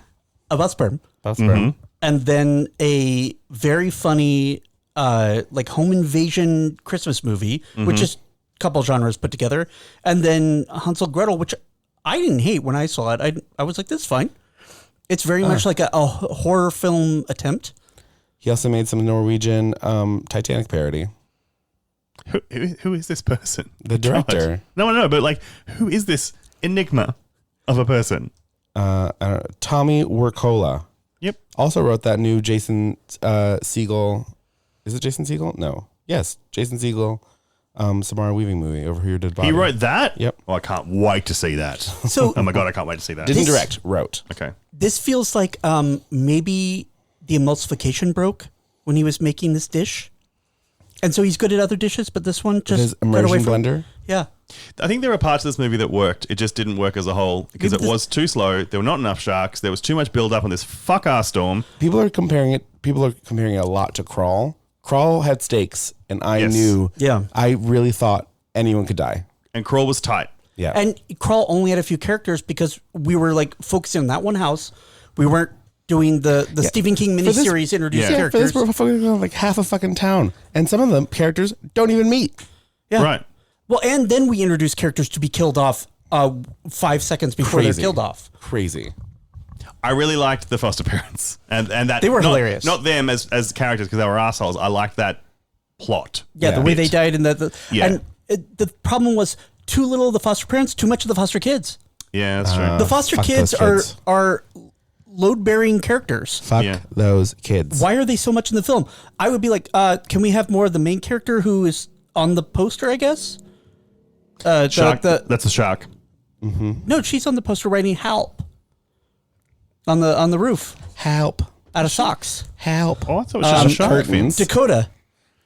about sperm. Mm-hmm. And then a very funny, home invasion Christmas movie, which is a couple genres put together. And then Hansel Gretel, which I didn't hate when I saw it. I was like, this is fine. It's very much like a horror film attempt. He also made some Norwegian Titanic parody. Who is this person? The director. God. No, but who is this enigma of a person? I don't know. Tommy Wirkola. Yep. Also wrote that new Jason Segel. Is it Jason Segel? No. Yes, Jason Segel. Samara Weaving movie, Over Here Dead Body. He wrote that? Yep. Oh, I can't wait to see that. So, oh my God, I can't wait to see that. Didn't direct, wrote. Okay. This feels like maybe the emulsification broke when he was making this dish. And so he's good at other dishes, but this one just his got away immersion from blender? Yeah. I think there were parts of this movie that worked. It just didn't work as a whole because it was too slow. There were not enough sharks. There was too much build up on this fuck-ass storm. People are comparing it a lot to Crawl. Crawl had stakes, and I knew. Yeah. I really thought anyone could die. And Crawl was tight. Yeah. And Karl only had a few characters because we were focusing on that one house. We weren't doing the Stephen King miniseries introduced characters. For this, we're half a fucking town, and some of them characters don't even meet. Yeah. Right. Well, and then we introduced characters to be killed off 5 seconds before they're killed off. Crazy. I really liked the Foster parents, and that they were hilarious. Not them as characters because they were assholes. I liked that plot. Yeah, the way they died and the problem was too little of the foster parents, too much of the foster kids. Yeah, that's true. The foster kids are load-bearing characters. Fuck those kids. Why are they so much in the film? I would be like, can we have more of the main character who is on the poster, I guess? Shark. That's a shark. Mm-hmm. No, she's on the poster writing help on the roof. Help. Out of socks. Help. Oh, I thought it was just a shark.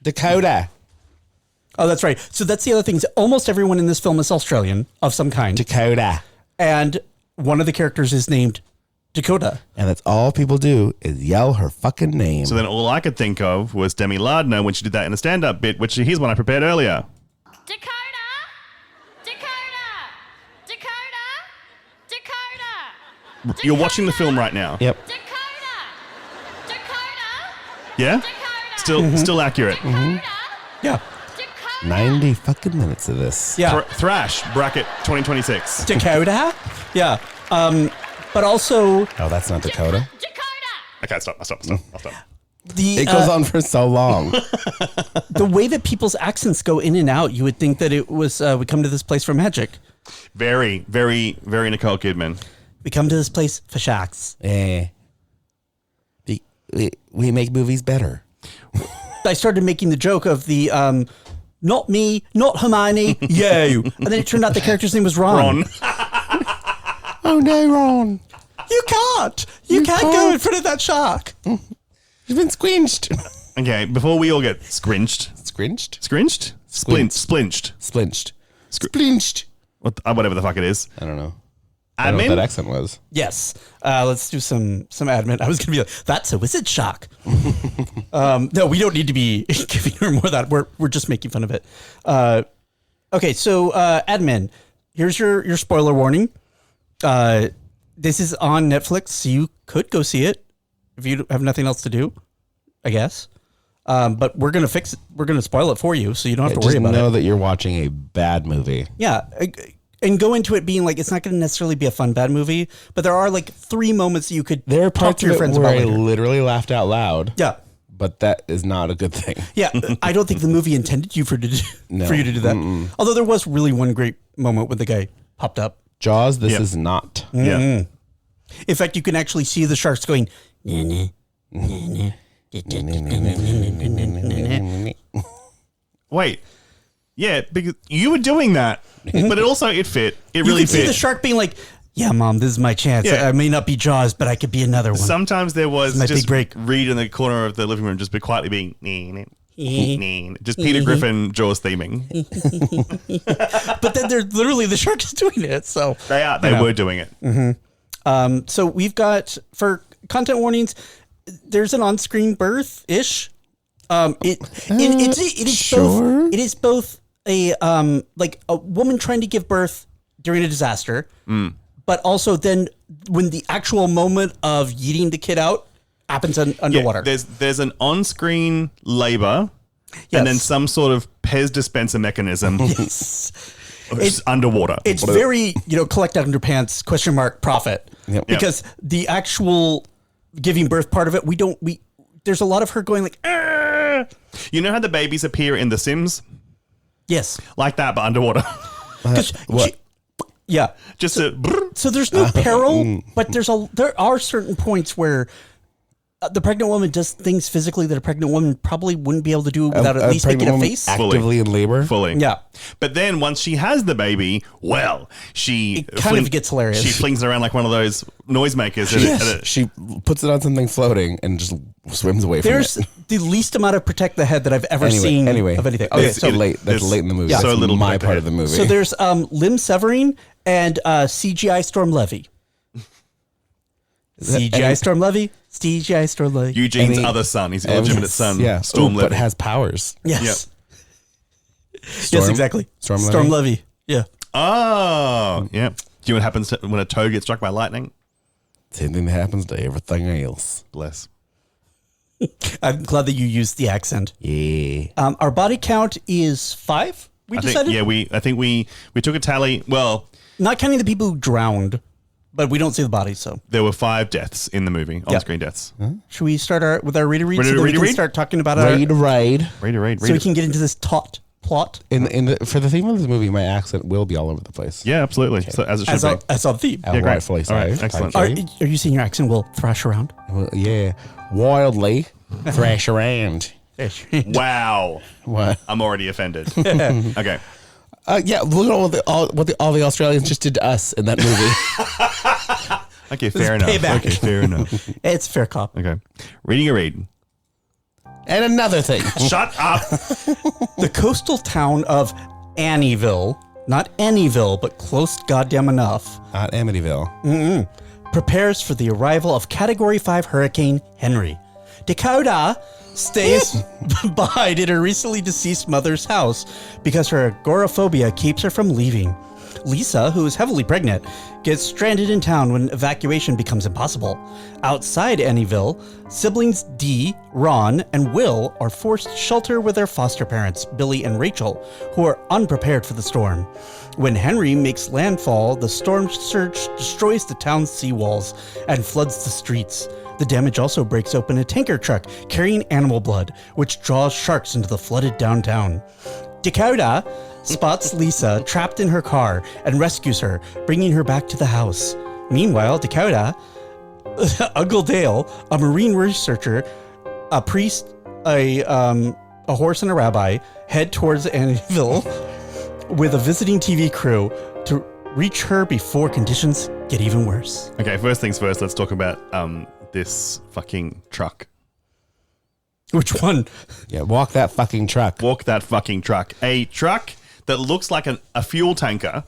Dakota. Oh, that's right. So that's the other thing. Almost everyone in this film is Australian of some kind. Dakota. And one of the characters is named Dakota. And that's all people do is yell her fucking name. So then all I could think of was Demi Lardner when she did that in a stand-up bit, which here's one I prepared earlier. Dakota! You're watching the film right now. Yep. Yeah? Still accurate. Yeah. 90 fucking minutes of this. Yeah. Thrash, bracket 2026. Dakota? Yeah. But also... Oh, that's not Dakota? Okay, stop. I'll stop. It goes on for so long. The way that people's accents go in and out, you would think that it was we come to this place for magic. Very, very, very Nicole Kidman. We come to this place for sharks. We make movies better. I started making the joke of the not me, not Hermione, you. And then it turned out the character's name was Ron. Oh no, Ron. You can't. You can't go in front of that shark. He's been squinched. Okay, before we all get scrinched. Scrinched? Scrinched? Splinched. Splinched. Splinched. Whatever the fuck it is. I don't know. I don't know Admin? what that accent was. Yes. Let's do some admin. I was going to be like, that's a wizard shark. No, we don't need to be giving her more of that. We're just making fun of it. Okay, so admin, here's your spoiler warning. This is on Netflix, so you could go see it if you have nothing else to do, I guess. But we're going to fix it. We're going to spoil it for you, so you don't have to worry about it. Just know that you're watching a bad movie. Yeah. And go into it being like, it's not going to necessarily be a fun, bad movie, but there are like 3 moments that you could There are talk parts to your of it friends where about I later. literally laughed out loud. Yeah. But that is not a good thing. Yeah. I don't think the movie intended you for you to do that. Although there was really one great moment when the guy popped up. Jaws, this is not. Yeah. In fact, you can actually see the sharks going, Wait. Yeah, because you were doing that, but it fit. It really you can fit. see the shark being like, yeah, Mom, this is my chance. Yeah. I may not be Jaws, but I could be another one. Sometimes there was This is my just big break. Reed in the corner of the living room just be quietly being just Peter Griffin Jaws theming. But then they're literally, the shark is doing it. So They were doing it. So we've got, for content warnings, there's an on-screen birth-ish. It is both a like a woman trying to give birth during a disaster, but also then when the actual moment of yeeting the kid out happens underwater. Yeah, there's an on-screen labor, and then some sort of Pez dispenser mechanism. Yes. It's underwater. It's very, collect out underpants, profit. Yep. Because the actual giving birth part of it, there's a lot of her going like, Arr! You know how the babies appear in The Sims? Yes. Like that, but underwater. What? Yeah. So there's no peril, but there are certain points where the pregnant woman does things physically that a pregnant woman probably wouldn't be able to do without at least making a face. Actively in labor? Fully. Yeah. But then once she has the baby, she It kind of gets hilarious. She flings around like one of those noisemakers. She puts it on something floating and just swims away from There's it. the least amount of protect the head that I've ever seen of anything. Okay, That's late in the movie. Yeah. That's So little my bit part ahead. of the movie. So there's limb severing and CGI Storm Levy. CGI Storm Levy. CGI Storm Levy. Eugene's other son. He's a legitimate son. Yeah. Storm but Levy. has powers. Yes. Storm? Yes, exactly. Storm Levy. Yeah. Oh, yeah. Do you know what happens when a toe gets struck by lightning? Same thing that happens to everything else. Bless. I'm glad that you used the accent. Yeah. Our body count is 5. We decided. I think we took a tally. Well, Not counting the people who drowned, but we don't see the bodies. So there were 5 deaths in the movie, on-screen deaths. should we start with our read so that we Read-a-read? can start talking about Raid. so we can get into this plot. For the theme of the movie, my accent will be all over the place. Yeah, absolutely. So as it should be. As a theme. And rightfully so. All right, excellent. Are you seeing your accent will thrash around? Well, yeah. Wildly thrash around. Wow. What? I'm already offended. Okay. Yeah, look at what all the Australians just did to us in that movie. Okay, fair enough. payback. Okay, fair enough. It's fair cop. Okay. Reading a read. And another thing. Shut up. The coastal town of Annieville, not Annieville, but close goddamn enough, Not Amityville. prepares for the arrival of Category 5 Hurricane Henry. Dakota stays behind in her recently deceased mother's house because her agoraphobia keeps her from leaving. Lisa, who is heavily pregnant, gets stranded in town when evacuation becomes impossible. Outside Annieville, siblings Dee, Ron, and Will are forced to shelter with their foster parents, Billy and Rachel, who are unprepared for the storm. When Henry makes landfall, the storm surge destroys the town's seawalls and floods the streets. The damage also breaks open a tanker truck carrying animal blood, which draws sharks into the flooded downtown. Dakota spots Lisa trapped in her car and rescues her, bringing her back to the house. Meanwhile, Dakota, Uncle Dale, a marine researcher, a priest, a horse, and a rabbi head towards Annville with a visiting TV crew to reach her before conditions get even worse. Okay, first things first, let's talk about this fucking truck. Which one? Yeah, walk that fucking truck. Walk that fucking truck. A truck that looks like a fuel tanker,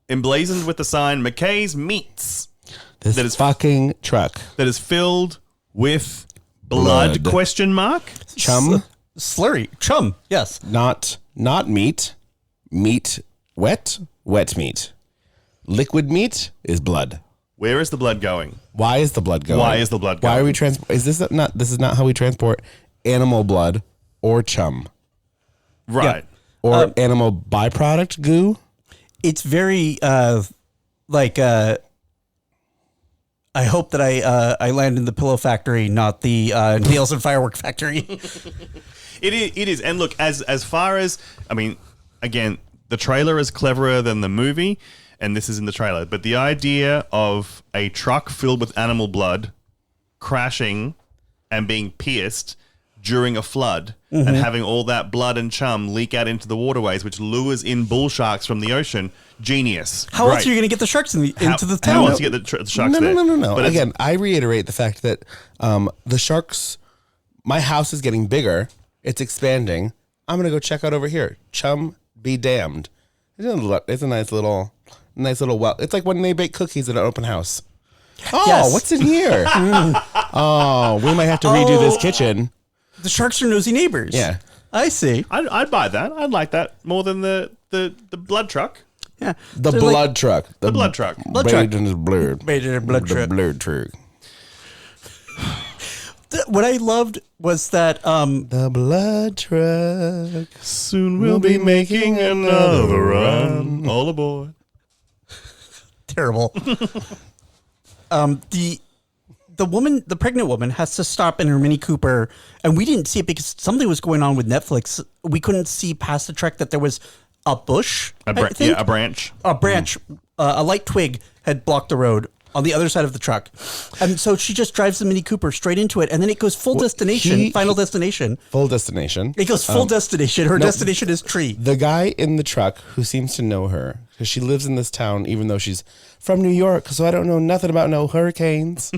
emblazoned with the sign McKay's Meats. This that is fucking truck. That is filled with blood. Question mark? Chum. Slurry. Chum. Yes. Not meat. Meat wet. Wet meat. Liquid meat is blood. Where is the blood going? Why is the blood going? Why is the blood going? Why are we This is not how we transport animal blood or chum. Right. Yeah. Or animal byproduct goo. It's very I hope that I land in the pillow factory, not the nails and firework factory. It is. And look, as far as, I mean, again, the trailer is cleverer than the movie, and this is in the trailer, but the idea of a truck filled with animal blood crashing and being pierced during a flood and having all that blood and chum leak out into the waterways, which lures in bull sharks from the ocean, genius. How else are you going to get the sharks into the town? How else do you get the sharks there? No. But again, I reiterate the fact that the sharks, my house is getting bigger. It's expanding. I'm going to go check out over here. Chum be damned. It's a nice little well. It's like when they bake cookies at an open house. Oh, Yes. what's in here? Oh, we might have to redo this kitchen. The sharks are nosy neighbors. Yeah. I see. I'd buy that. I'd like that more than the blood truck. Yeah. The They're blood truck. The blood truck. Blood truck. Baden's blood. Baden blood The truck. blood truck. What I loved was that The blood truck. Soon we'll be making another run. All aboard. terrible. The pregnant woman has to stop in her Mini Cooper, and we didn't see it because something was going on with Netflix. We couldn't see past the truck that there was a bush, A branch. a branch, a light twig had blocked the road on the other side of the truck, and so she just drives the Mini Cooper straight into it, and then it goes full destination, final destination. Full destination. It goes full destination. Her destination is tree. The guy in the truck who seems to know her, because she lives in this town, even though she's from New York, so I don't know nothing about no hurricanes.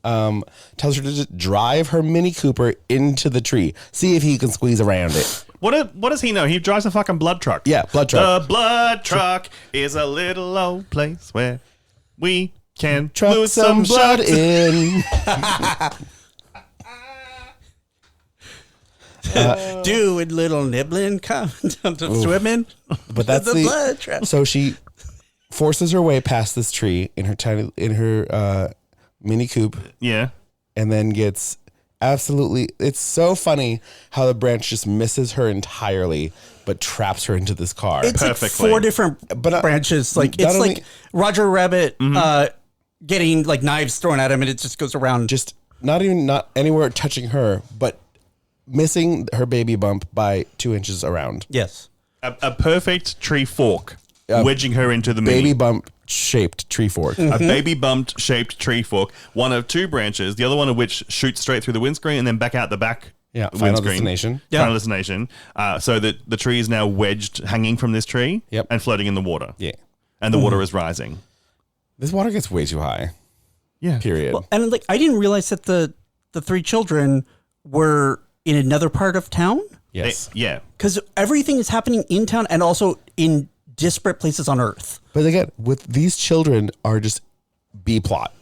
Tells her to just drive her Mini Cooper into the tree. See if he can squeeze around it. What does he know? He drives a fucking blood truck. Yeah, blood truck. The blood truck is a little old place where we can Truck lose some blood sharks. in. Doing little nibbling, come to swimming. But that's the the blood truck. So she forces her way past this tree in her Mini Coupe, Yeah. and then gets absolutely. It's so funny how the branch just misses her entirely, but traps her into this car. It's Perfectly. like 4 different branches. Like not it's only- like Roger Rabbit getting like knives thrown at him, and it just goes around. Just not anywhere touching her, but missing her baby bump by 2 inches around. Yes. A perfect tree fork wedging her into the Baby Mini. bump shaped tree fork. A baby bumped shaped tree fork, one of 2 branches, the other one of which shoots straight through the windscreen and then back out the back. Yeah, final windscreen. destination. Yeah. Final destination. So that the tree is now wedged, hanging from this tree, Yep. and floating in the water. Yeah. And the water is rising. This water gets way too high. Yeah. Period. Well, and like I didn't realize that the 3 children were in another part of town, Yes. Yeah. because everything is happening in town and also in disparate places on Earth. But again, with these children are just B plot.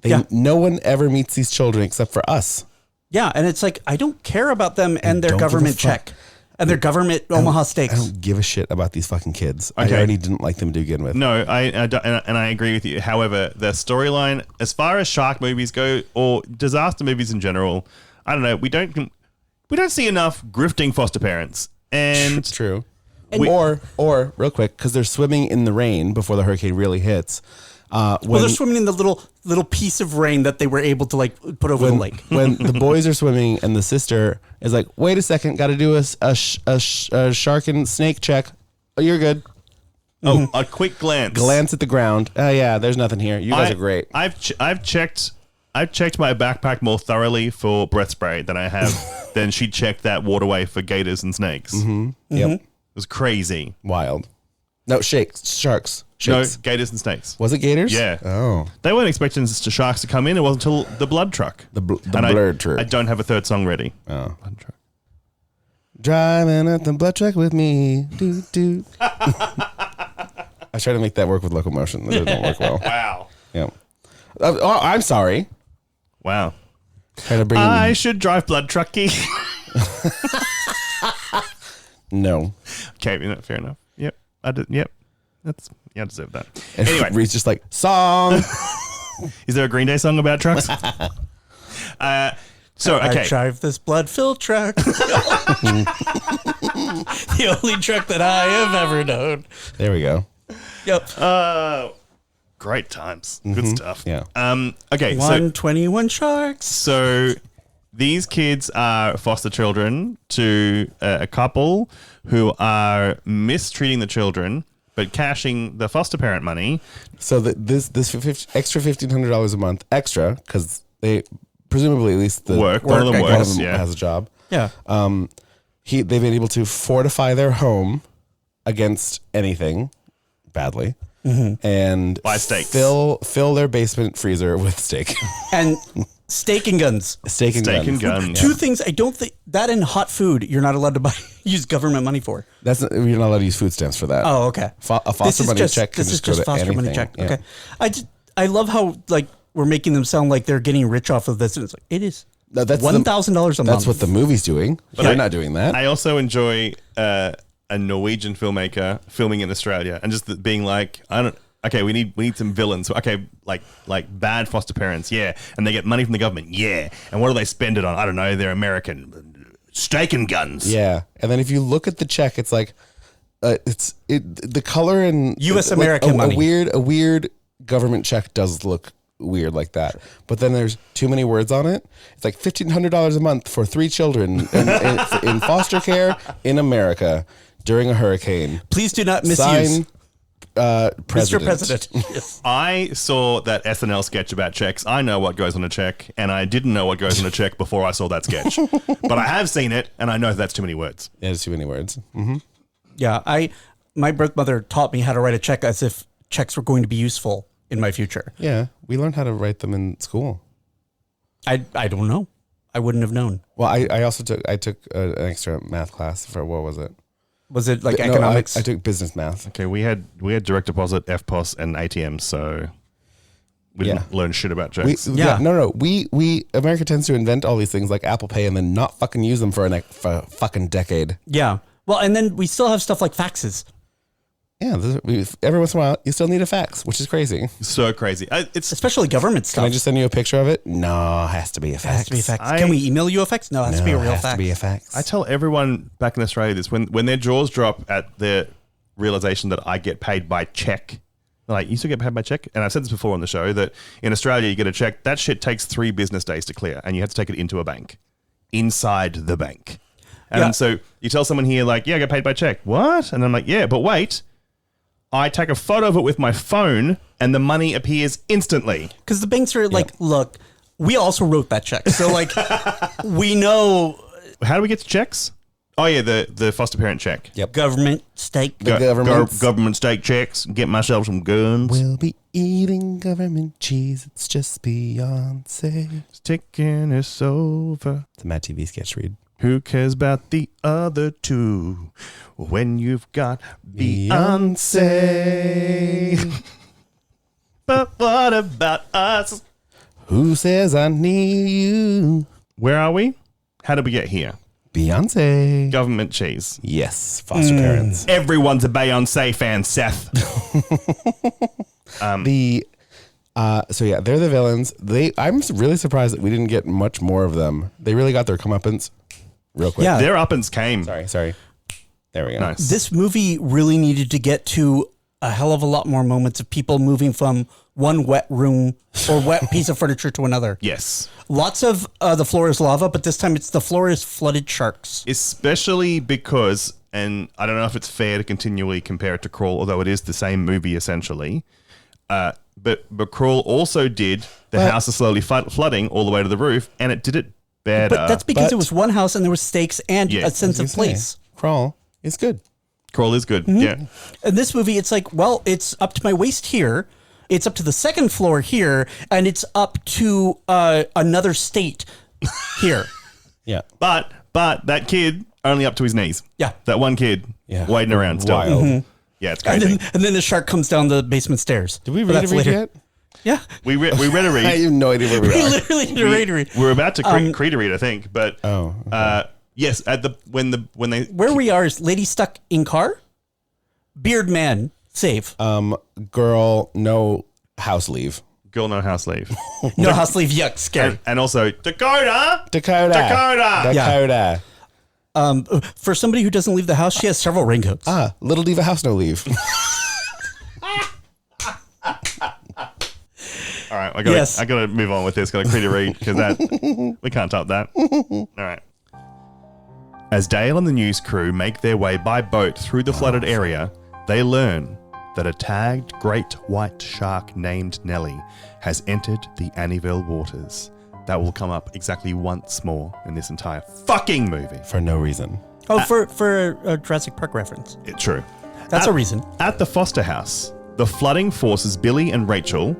Yeah. No one ever meets these children except for us. Yeah, and it's like I don't care about them and their don't give a government fuck. check and their government Omaha I steaks. don't give a shit about these fucking kids. Okay. I already didn't like them to begin with. No, I don't- and I agree with you. However, the storyline, as far as shark movies go, or disaster movies in general, I don't know. We don't see enough grifting foster parents, and True. Or real quick, because they're swimming in the rain before the hurricane really hits. Well, they're swimming in the little piece of rain that they were able to like put over the lake. When the boys are swimming and the sister is like, wait a second, got to do a shark and snake check. Oh, you're good. Oh, a quick glance. Glance at the ground. Oh yeah, there's nothing here. You guys are great. I've checked my backpack more thoroughly for breath spray than I have than she checked that waterway for gators and snakes. Yep. It was crazy. Wild. No, sharks. No, gators and snakes. Was it gators? Yeah. Oh. They weren't expecting the sharks to come in. It wasn't until the blood truck. The blood truck. I don't have a third song ready. Oh. Blood truck. Driving at the blood truck with me. Do, do. I try to make that work with locomotion. It doesn't work well. Wow. Yeah. I'm sorry. Wow. Trying to bring I should drive blood trucky. No. Okay, fair enough. Yep. I did. Yep. I deserve that. And Anyway, Reed's just like, song. is there a Green Day song about trucks? I drive this blood-filled truck. The only truck that I have ever known. There we go. Yep. Great times. Good stuff. Yeah. Okay. 121 sharks. So these kids are foster children to a couple who are mistreating the children, but cashing the foster parent money. So this extra $1,500 a month extra, because they presumably at least the one of them works, has a job. Yeah. They've been able to fortify their home against anything badly, and buy steaks. Fill their basement freezer with steak And steak and guns. Steak and guns. Two things I don't think that and hot food you're not allowed to use government money for. You're not allowed to use food stamps for that. Oh, okay. A foster money check. This is just foster money check. Yeah. Okay. I love how like we're making them sound like they're getting rich off of this. And it's like it is. No, that's $1,000 a month. That's what the movie's doing. But they're not doing that. I also enjoy a Norwegian filmmaker filming in Australia and just being like, okay, we need some villains. Okay, like bad foster parents, yeah, and they get money from the government, yeah. And what do they spend it on? I don't know. They're American. Steak and guns. Yeah, and then if you look at the check, it's like the color and U.S. American money. A weird government check does look weird like that, but then there's too many words on it. It's like $1,500 a month for 3 children in foster care in America during a hurricane. Please do not misuse. Sign, President. Mr. President. Yes. I saw that SNL sketch about checks. I know what goes on a check, and I didn't know what goes on a check before I saw that sketch. But I have seen it, and I know that's too many words. Yeah, it's too many words. Yeah, my birth mother taught me how to write a check as if checks were going to be useful in my future. Yeah, we learned how to write them in school. I don't know. I wouldn't have known. Well, I also took an extra math class for, what was it? Was it like economics? I took business math. Okay, we had direct deposit, FPOS, and ATM, so we didn't learn shit about checks. We America tends to invent all these things like Apple Pay and then not fucking use them for a fucking decade. Yeah. Well, and then we still have stuff like faxes. Yeah, every once in a while, you still need a fax, which is crazy. So crazy. It's especially government stuff. Can I just send you a picture of it? No, it has to be a fax. It has to be a fax. Can we email you a fax? No, it has to be a real fax. It has to be a fax. I tell everyone back in Australia this, when their jaws drop at the realization that I get paid by check. They're like, you still get paid by check? And I've said this before on the show, that in Australia, you get a check. That shit takes 3 business days to clear, and you have to take it into a bank. Inside the bank. And so you tell someone here, like, yeah, I get paid by check. What? And I'm like, yeah, but wait. I take a photo of it with my phone and the money appears instantly. Because the banks are like, look, we also wrote that check. So, like, we know. How do we get to checks? Oh, yeah, the foster parent check. Yep. Government stake. Government stake checks. Get myself some guns. We'll be eating government cheese. It's just Beyonce. It's taking us over. It's a Mad TV sketch, Reed. Who cares about the other two when you've got Beyonce? But what about us? Who says I need you? Where are we? How did we get here? Beyonce. Government cheese. Yes, foster parents. Everyone's a Beyonce fan, Seth. So yeah, they're the villains. I'm really surprised that we didn't get much more of them. They really got their comeuppance real quick. Yeah. Their uppance came. Sorry. There we go. Nice. This movie really needed to get to a hell of a lot more moments of people moving from one wet room or wet piece of furniture to another. Yes. Lots of the floor is lava, but this time it's the floor is flooded sharks. Especially because, and I don't know if it's fair to continually compare it to Crawl, although it is the same movie essentially. But Crawl also did the house is slowly flooding all the way to the roof, and it did it better. But that's because it was one house and there was stakes and a sense of place. Crawl is good. Crawl is good. Yeah. In this movie, it's like, well, it's up to my waist here. It's up to the second floor here, and it's up to another state here. Yeah. But that kid only up to his knees. Yeah. That one kid wading around still. Wild. Yeah, it's crazy. And then the shark comes down the basement stairs. Did we read a read yet? Yeah. We read a read. I have no idea where we are. Literally did a read. We're about to create a read, I think. But yes, at when they where we are is lady stuck in car, beard man save. Girl, no house leave. Girl, no house leave. No house leave. Yuck, scary. And also Dakota. Yeah. For somebody who doesn't leave the house, she has several raincoats. Little diva house, no leave. All right, I gotta move on with this. Gotta create a read because we can't top that. All right. As Dale and the news crew make their way by boat through the flooded area, they learn that a tagged great white shark named Nellie has entered the Annieville waters. That will come up exactly once more in this entire fucking movie. For no reason. Oh, for a Jurassic Park reference. True. That's a reason. At the Foster house, the flooding forces Billy and Rachel...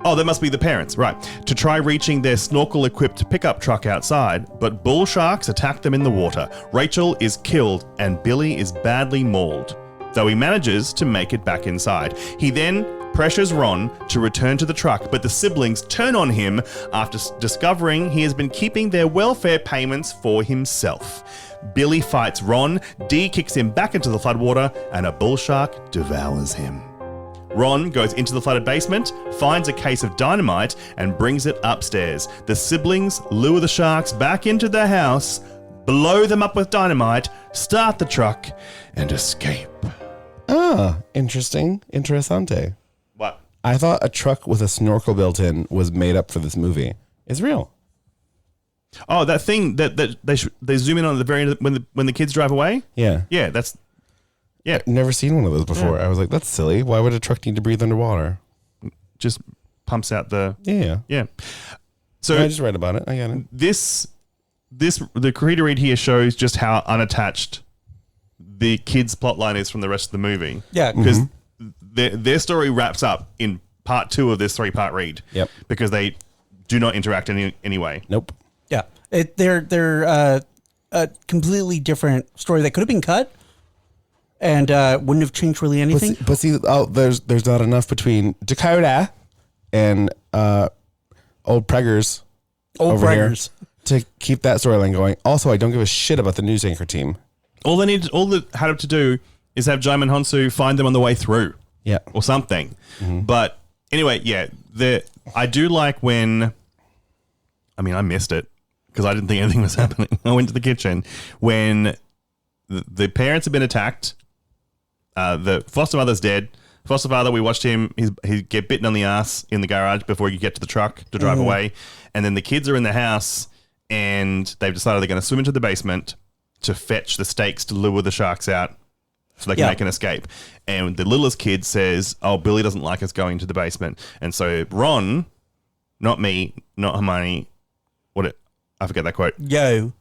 Oh, that must be the parents, right. To try reaching their snorkel-equipped pickup truck outside, but bull sharks attack them in the water. Rachel is killed and Billy is badly mauled, though he manages to make it back inside. He then pressures Ron to return to the truck, but the siblings turn on him after discovering he has been keeping their welfare payments for himself. Billy fights Ron, Dee kicks him back into the floodwater, and a bull shark devours him. Ron goes into the flooded basement, finds a case of dynamite, and brings it upstairs. The siblings lure the sharks back into their house, blow them up with dynamite, start the truck, and escape. Interesting. Interessante. What? I thought a truck with a snorkel built in was made up for this movie. It's real. Oh, that thing that they zoom in on at the very end when the kids drive away? Yeah. Yeah, that's... Yeah. I've never seen one of those before. Yeah. I was like, that's silly. Why would a truck need to breathe underwater? Just pumps out the... Yeah. So I just read about it. I got it. The creator read here shows just how unattached the kids' plotline is from the rest of the movie. Yeah. Because their story wraps up in part 2 of this 3-part read. Yep. Because they do not interact in any way. Nope. Yeah. They're a completely different story that could have been cut. And wouldn't have changed really anything. But see, there's not enough between Dakota and old Preggers here to keep that storyline going. Also, I don't give a shit about the news anchor team. All they had to do is have Jaimin Honsu find them on the way through. Yeah. Or something. Mm-hmm. But anyway, yeah, I do like when... I mean, I missed it because I didn't think anything was happening. I went to the kitchen when the parents have been attacked. The foster mother's dead. Foster father, we watched him. He get bitten on the ass in the garage before you get to the truck to drive away. And then the kids are in the house and they've decided they're going to swim into the basement to fetch the stakes to lure the sharks out so they can make an escape. And the littlest kid says, "Oh, Billy doesn't like us going to the basement." And so Ron, not me, not Hermione, I forget that quote. Yo.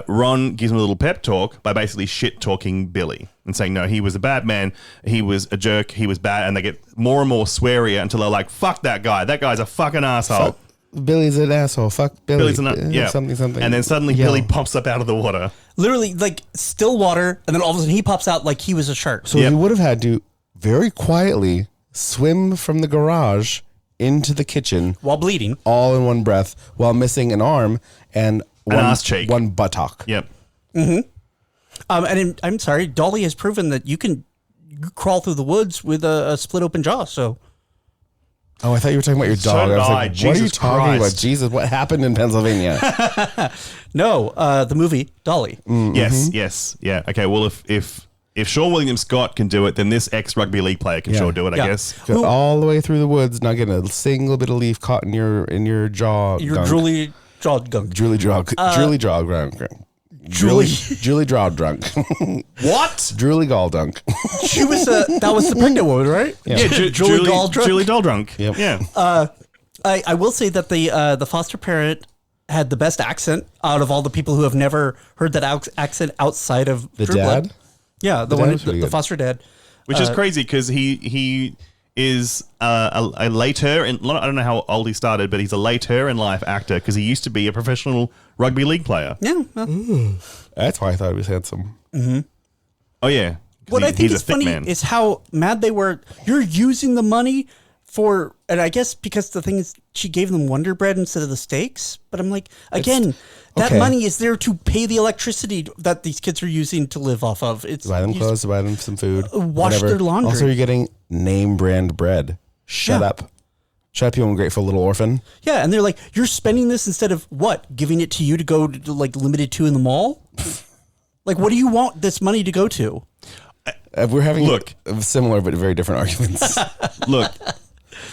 Ron gives him a little pep talk by basically shit-talking Billy and saying, no, he was a bad man, he was a jerk, he was bad, and they get more and more swearier until they're like, fuck that guy, that guy's a fucking asshole. Fuck. Billy's an asshole. Fuck Billy. Billy's something. And then suddenly Billy pops up out of the water. Literally, like, still water, and then all of a sudden he pops out like he was a shark. So he would have had to very quietly swim from the garage into the kitchen while bleeding, all in one breath, while missing an arm and an ass cheek, one buttock. Yep. And I'm sorry, Dolly has proven that you can crawl through the woods with a split open jaw. So, oh, I thought you were talking about your dog. I was like, Jesus what are you talking Christ. about? Jesus, what happened in Pennsylvania? No, the movie Dolly. Yes, yeah. Okay, well, if if Sean William Scott can do it, then this ex-rugby league player can sure do it, I guess. Go all the way through the woods, not getting a single bit of leaf caught in your jaw. Your gunk. drooly jaw gunk. Julie jaw drunk. Julie jaw drunk. What? Julie gall dunk. She was that was the pregnant woman, right? Yeah, Julie Gall drunk. Julie Doll drunk. Yep. Yeah. I will say that the foster parent had the best accent out of all the people who have never heard that accent outside of The True Blood. dad? Yeah, the dad one, was pretty the good. foster dad. Which is crazy because he is a later, and I don't know how old he started, but he's a later in life actor because he used to be a professional rugby league player. Yeah. That's why I thought he was handsome. Oh yeah. What I think he's is a thick funny man. is how mad they were. You're using the money for, and I guess because the thing is, she gave them Wonder Bread instead of the steaks. But I'm like, again, that okay. money is there to pay the electricity that these kids are using to live off of. It's To buy them clothes, to buy them some food. Wash whatever. their laundry. Also, you're getting name brand bread. Shut Yeah. up. Shut up, you ungrateful little orphan. Yeah, and they're like, you're spending this instead of what? Giving it to you to go to like limited to in the mall? Like, what do you want this money to go to? We're having similar but very different arguments. Look,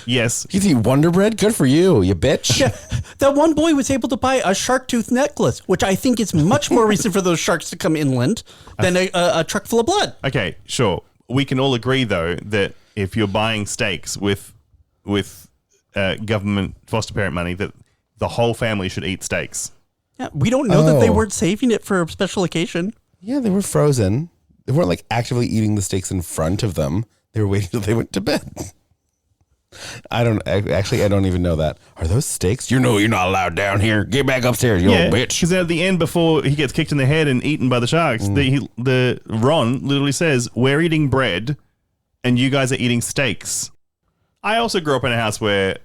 yes. You eat Wonder Bread? Good for you, you bitch. Yeah, that one boy was able to buy a shark tooth necklace, which I think is much more reason for those sharks to come inland than a truck full of blood. Okay, sure. We can all agree though that if you're buying steaks with government foster parent money, that the whole family should eat steaks. Yeah, we don't know that they Oh. weren't saving it for a special occasion. Yeah, they were frozen. They weren't like actively eating the steaks in front of them. They were waiting till they went to bed. I don't even know that. Are those steaks? You're not allowed down here. Get back upstairs, you old bitch. Because at the end, before he gets kicked in the head and eaten by the sharks, the Ron literally says, "We're eating bread, and you guys are eating steaks." I also grew up in a house where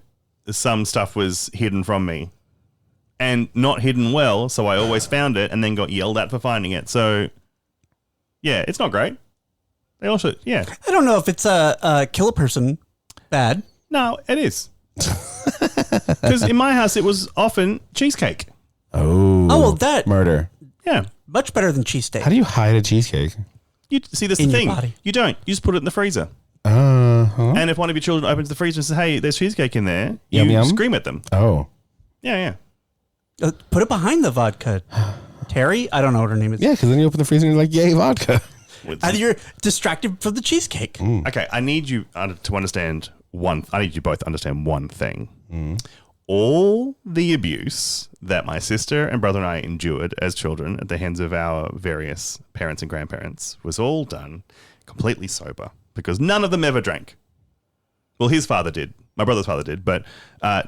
some stuff was hidden from me, and not hidden well, so I always found it and then got yelled at for finding it. So, yeah, it's not great. They also, yeah. I don't know if it's kill a person bad. No, it is. Because in my house, it was often cheesecake. Oh, well, that murder. Yeah. Much better than cheesesteak. How do you hide a cheesecake? You see, that's In the your thing. body. You don't. You just put it in the freezer. Uh-huh. And if one of your children opens the freezer and says, "Hey, there's cheesecake in there," Yum, you yum. scream at them. Oh. Yeah. Put it behind the vodka. Terry? I don't know what her name is. Yeah, because then you open the freezer and you're like, yay, vodka. And you're distracted from the cheesecake. Okay, I need you to understand one. I need you both to understand one thing. All the abuse that my sister and brother and I endured as children at the hands of our various parents and grandparents was all done completely sober because none of them ever drank. Well, his father did. My brother's father did, but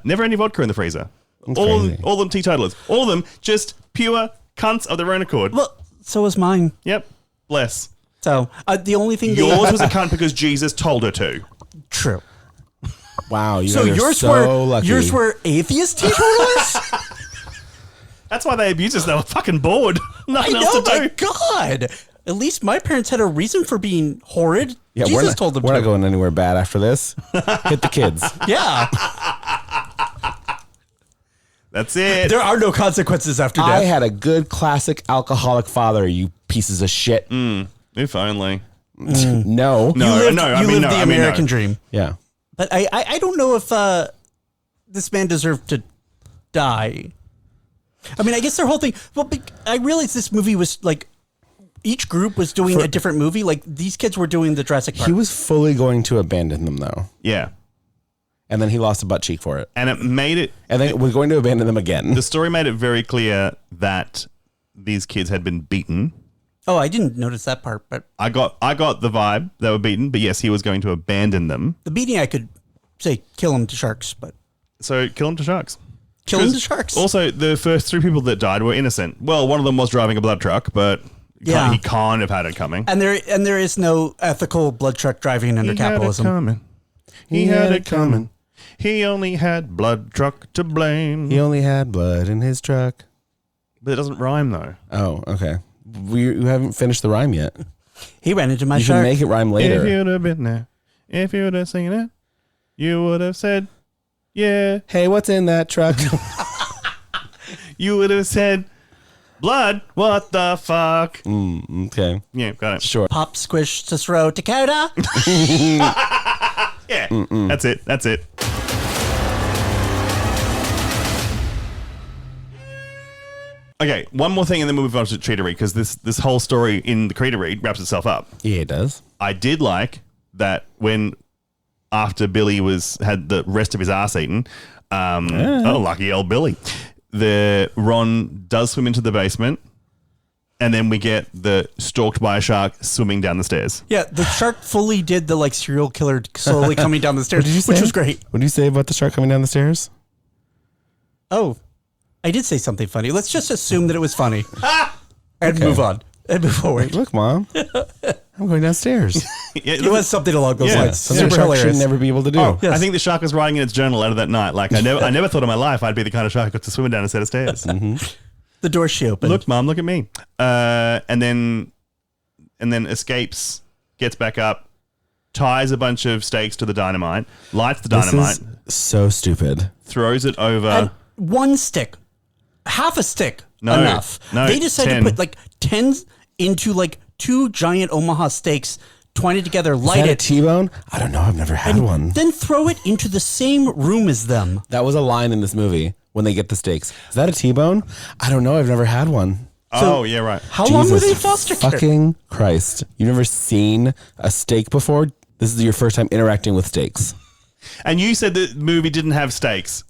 never any vodka in the freezer. All of them teetotalers. All of them just pure cunts of their own accord. Well, so was mine. Yep. Bless. So the only thing Yours was a cunt because Jesus told her to. True. Wow, you So guys are yours so were lucky. yours were atheist teetotalers? That's why they abused us. They were fucking bored. I Nothing know, else to my do. God. At least my parents had a reason for being horrid. Yeah, Jesus told them we're to. not going anywhere bad after this. Hit the kids. Yeah. That's it. There are no consequences after death. I had a good classic alcoholic father, you pieces of shit. If only. No. No, you lived, no, I you mean, lived no, the I mean, no. American dream. Yeah. But I don't know if this man deserved to die. I mean, I guess their whole thing. Well, I realized this movie was like each group was doing a different movie. Like these kids were doing the Jurassic Park. He was fully going to abandon them, though. Yeah. And then he lost a butt cheek for it. And it made it. And then was going to abandon them again. The story made it very clear that these kids had been beaten. Oh, I didn't notice that part, but I got the vibe they were beaten, but yes, he was going to abandon them. the beating I could say kill him to sharks, but So kill him to sharks. kill him to sharks. Also, the first 3 people that died were innocent. Well, one of them was driving a blood truck, but Yeah. he can't have had it coming. And there is no ethical blood truck driving under capitalism. He had it coming. He only had blood truck to blame. He only had blood in his truck. But it doesn't rhyme though. Oh, okay. You haven't finished the rhyme yet. He ran into my You shark. can make it rhyme later. If you'd have been there, if you'd have seen it, you would have said, yeah. Hey, what's in that truck? You would have said, Blood? What the fuck? Okay. Yeah, got it. Sure. Pop, squish, to throw, Dakota. Yeah, that's it. That's it. Okay, one more thing and then we'll move on to Cheetah Read because this whole story in the Cheetah Read wraps itself up. Yeah, it does. I did like that when after Billy had the rest of his ass eaten, oh, lucky old Billy, the Ron does swim into the basement and then we get the stalked by a shark swimming down the stairs. Yeah, the shark fully did the like serial killer slowly coming down the stairs, which was great. What did you say about the shark coming down the stairs? Oh, I did say something funny. Let's just assume that it was funny and move on and move forward. Look, Mom, I'm going downstairs. It was something along those lines. Something Super a shark should hilarious. never be able to do. Oh, yes. I think the shark was writing in its journal out of that night. Like I never thought in my life I'd be the kind of shark who got to swim down a set of stairs. The door she opened. Look, Mom, look at me. And then escapes, gets back up, ties a bunch of stakes to the dynamite, lights the dynamite. This is so stupid. Throws it over. And one stick. Half a stick. No, enough. no, they decided 10. to put like 10 into like 2 giant Omaha steaks, twine it together, Is light that a it, T-bone? I don't know. I've never had one. then throw it into the same room as them. That was a line in this movie when they get the steaks. Is that a T-bone? I don't know. I've never had one. Oh, yeah, right. How long were they in foster care? Fucking Christ. You've never seen a steak before? This is your first time interacting with steaks. And you said the movie didn't have stakes.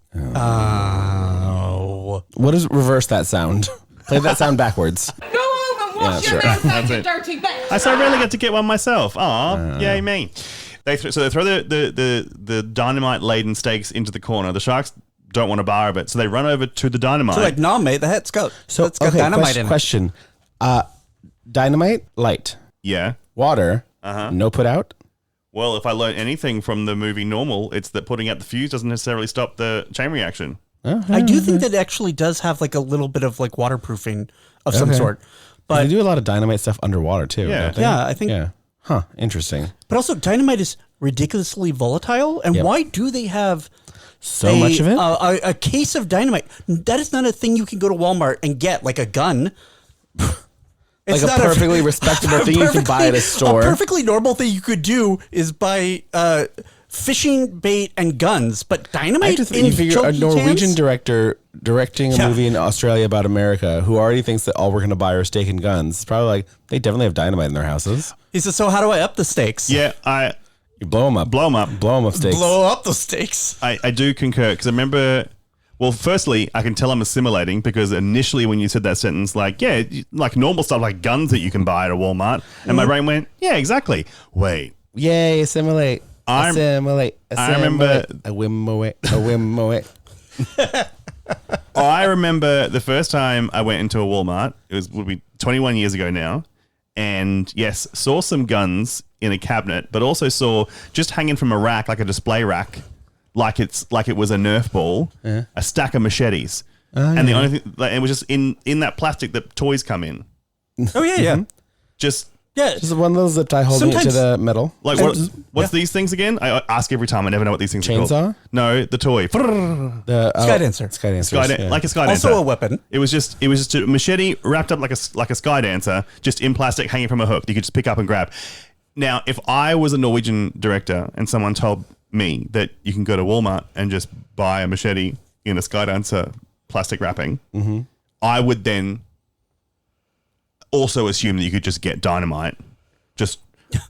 What does reverse that sound? Play that sound backwards. Go home and wash your sure. mouth out, you it. dirty bitch. I so rarely get to get one myself. Aw, yay me. They throw the dynamite laden steaks into the corner. The sharks don't want a bar of it, so they run over to the dynamite. So like, no, mate, that's got dynamite in it. Question. Dynamite, light. Yeah. Water, no put out. Well, if I learn anything from the movie Normal, it's that putting out the fuse doesn't necessarily stop the chain reaction. I do think that it actually does have like a little bit of like waterproofing of some sort. But they do a lot of dynamite stuff underwater too. Yeah. don't they? Yeah, I think- Yeah. Huh. Interesting. But also, dynamite is ridiculously volatile. And Yep. why do they have So much of it? A case of dynamite? That is not a thing you can go to Walmart and get, like a gun. Like a perfectly respectable thing you can buy at a store. A perfectly normal thing you could do is buy fishing bait and guns, but I dynamite just in you figure a children's Norwegian hands? director directing a Yeah. movie in Australia about America who already thinks that all we're going to buy are steak and guns. It's probably like, they definitely have dynamite in their houses. He says, so how do I up the stakes? Yeah, You blow them up. blow them up. Blow them up steaks. Blow up the stakes. I do concur because I remember. Well, firstly, I can tell I'm assimilating because initially when you said that sentence, like, yeah, like normal stuff like guns that you can buy at a Walmart, and my brain went, yeah, exactly. Wait, Yay, assimilate. Assimilate. I remember- A whim away. A whim away. I remember the first time I went into a Walmart. Would be 21 years ago now, and yes, saw some guns in a cabinet, but also saw just hanging from a rack, like a display rack, like it was a Nerf ball, a stack of machetes, and the only thing, like, it was just in that plastic that toys come in. Oh, yeah, yeah. Just Yeah. Just one of those zip tie holding it to Sometimes- the metal. like what's these things again? I ask every time. I never know what these things are Chainsaw? called. No, the toy. The Skydancer. Skydancer. Like a sky dancer. Also a weapon. It was just a machete wrapped up like a sky dancer, just in plastic, hanging from a hook. You could just pick up and grab. Now, if I was a Norwegian director and someone told me that you can go to Walmart and just buy a machete in a sky dancer plastic wrapping, I would then also assume that you could just get dynamite. Just,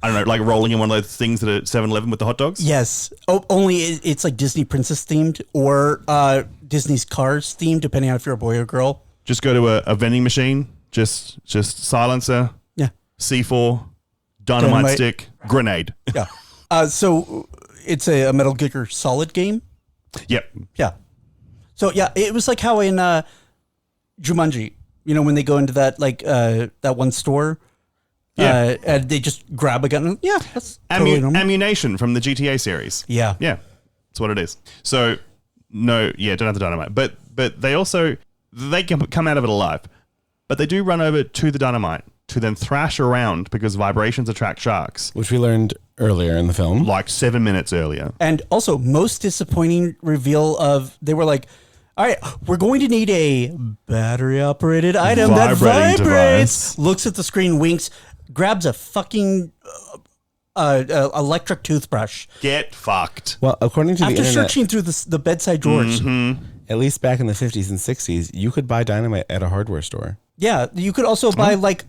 I don't know, like rolling in one of those things at a 7-Eleven with the hot dogs. Yes. Oh, only it's like Disney Princess themed or Disney's Cars themed, depending on if you're a boy or girl. Just go to a vending machine, just silencer, Yeah. C4, dynamite stick, grenade. Yeah. So it's a Metal Gear Solid game. Yep. Yeah. So yeah, it was like how in Jumanji, you know, when they go into that that one store, and they just grab a gun. Yeah, that's totally normal. Ammunition from the GTA series. Yeah. Yeah, that's what it is. So no, yeah, don't have the dynamite, but they also they can come out of it alive, but they do run over to the dynamite to then thrash around because vibrations attract sharks, Which we learned earlier in the film. like 7 minutes earlier. And also, most disappointing reveal of they were like, all All right, we're going to need a battery-operated item that Vibrating vibrates. device. Looks at the screen, winks, grabs a fucking electric toothbrush. Get fucked. Well, according to the After internet, searching through the bedside drawers. at least back in the 50s and 60s, you could buy dynamite at a hardware store. Yeah, you could also buy like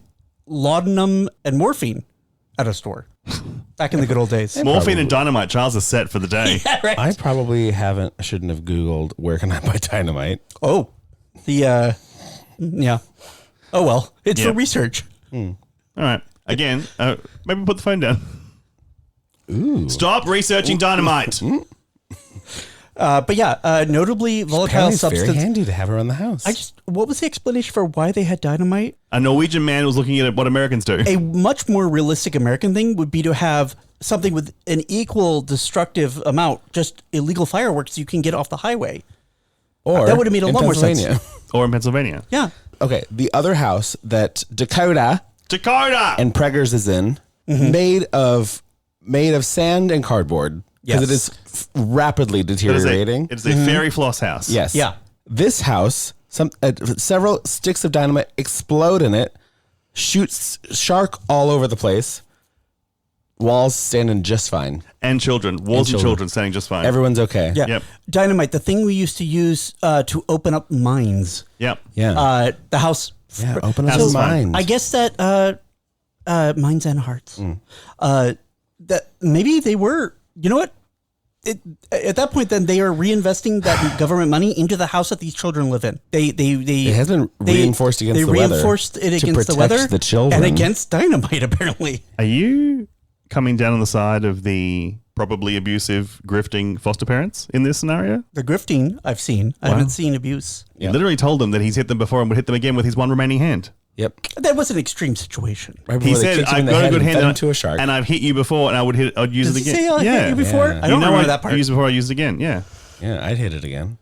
laudanum and morphine at a store back in the good old days. Morphine and dynamite. Charles is set for the day. Yeah, right. I probably shouldn't have Googled where can I buy dynamite. Oh, yeah. Oh, well, it's for Yep. research. All right. Again, maybe put the phone down. Ooh. Stop researching dynamite. But yeah, notably volatile Apparently it's substance. very handy to have around the house. What was the explanation for why they had dynamite? A Norwegian man was looking at what Americans do. A much more realistic American thing would be to have something with an equal destructive amount, just illegal fireworks you can get off the highway. Or that would have made a in lot more sense. Pennsylvania. Or in Pennsylvania. Yeah. Okay, the other house that Dakota and Preggers is in, made of sand and cardboard because it is rapidly deteriorating. It is a fairy floss house. Yes. Yeah. This house, several sticks of dynamite explode in it, shoots shark all over the place. Walls standing just fine. And children. Walls and children standing just fine. Everyone's okay. Yeah. Yep. Dynamite, the thing we used to use to open up mines. Yep. Yeah. The house. Yeah, open up House the is fine. minds. I guess that minds and hearts. That maybe they were. You know what? At that point, then they are reinvesting that government money into the house that these children live in. It has been reinforced against the weather. They reinforced it to against the protect weather the children. and against dynamite. Apparently, Are you coming down on the side of the probably abusive, grifting foster parents in this scenario? the grifting I've seen. I haven't seen abuse. He literally told them that he's hit them before and would hit them again with his one remaining hand. Yep. That was an extreme situation. Right He before they said, kicked him in I've the got a head good and hand fed him and, to a shark. and I've hit you before and I'd use Does it he again. say I hit you before? Yeah. I don't remember that I part. used before I used it again. Yeah. Yeah, I'd hit it again.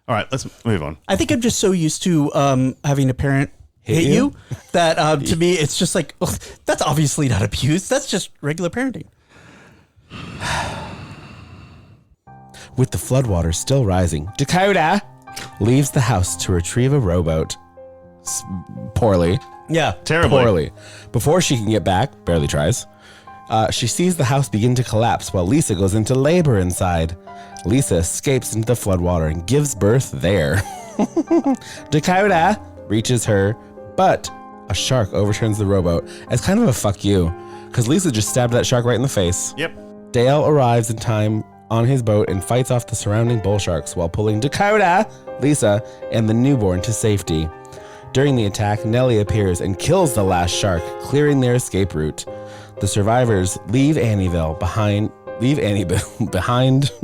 All right, let's move on. I think I'm just so used to having a parent hit you that to me it's just like, ugh, that's obviously not abuse. That's just regular parenting. With the floodwaters still rising, Dakota leaves the house to retrieve a rowboat. Poorly. Yeah. Terribly. Poorly. Before she can get back, barely tries, she sees the house begin to collapse while Lisa goes into labor inside. Lisa escapes into the floodwater and gives birth there. Dakota reaches her, but a shark overturns the rowboat as kind of a fuck you, because Lisa just stabbed that shark right in the face. Yep. Dale arrives in time on his boat and fights off the surrounding bull sharks while pulling Dakota, Lisa, and the newborn to safety. During the attack, Nellie appears and kills the last shark, clearing their escape route. The survivors leave Annieville behind.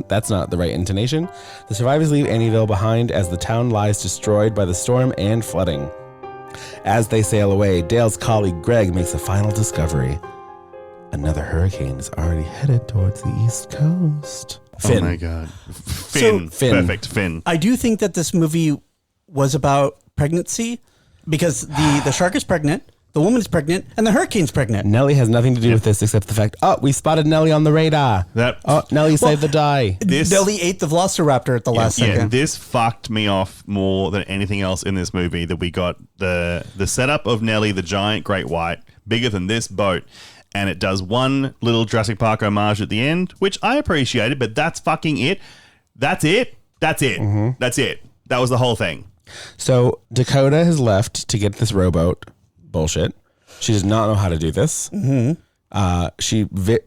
That's not the right intonation. The survivors leave Annieville behind as the town lies destroyed by the storm and flooding. As they sail away, Dale's colleague Greg makes a final discovery. Another hurricane is already headed towards the East Coast. Finn. Oh my God. Finn. Finn. Perfect. Finn. I do think that this movie was about pregnancy because the shark is pregnant, the woman is pregnant, and the hurricane's pregnant. Nellie has nothing to do with this except the fact, we spotted Nellie on the radar. Nellie saved the day. Nellie ate the velociraptor at the last Yeah, second. this fucked me off more than anything else in this movie, that we got the setup of Nellie, the giant great white, bigger than this boat, and it does one little Jurassic Park homage at the end, which I appreciated, but that's fucking it. That's it. That's it. Mm-hmm. That's it. That was the whole thing. So Dakota has left to get this rowboat. Bullshit. She does not know how to do this. Mm-hmm.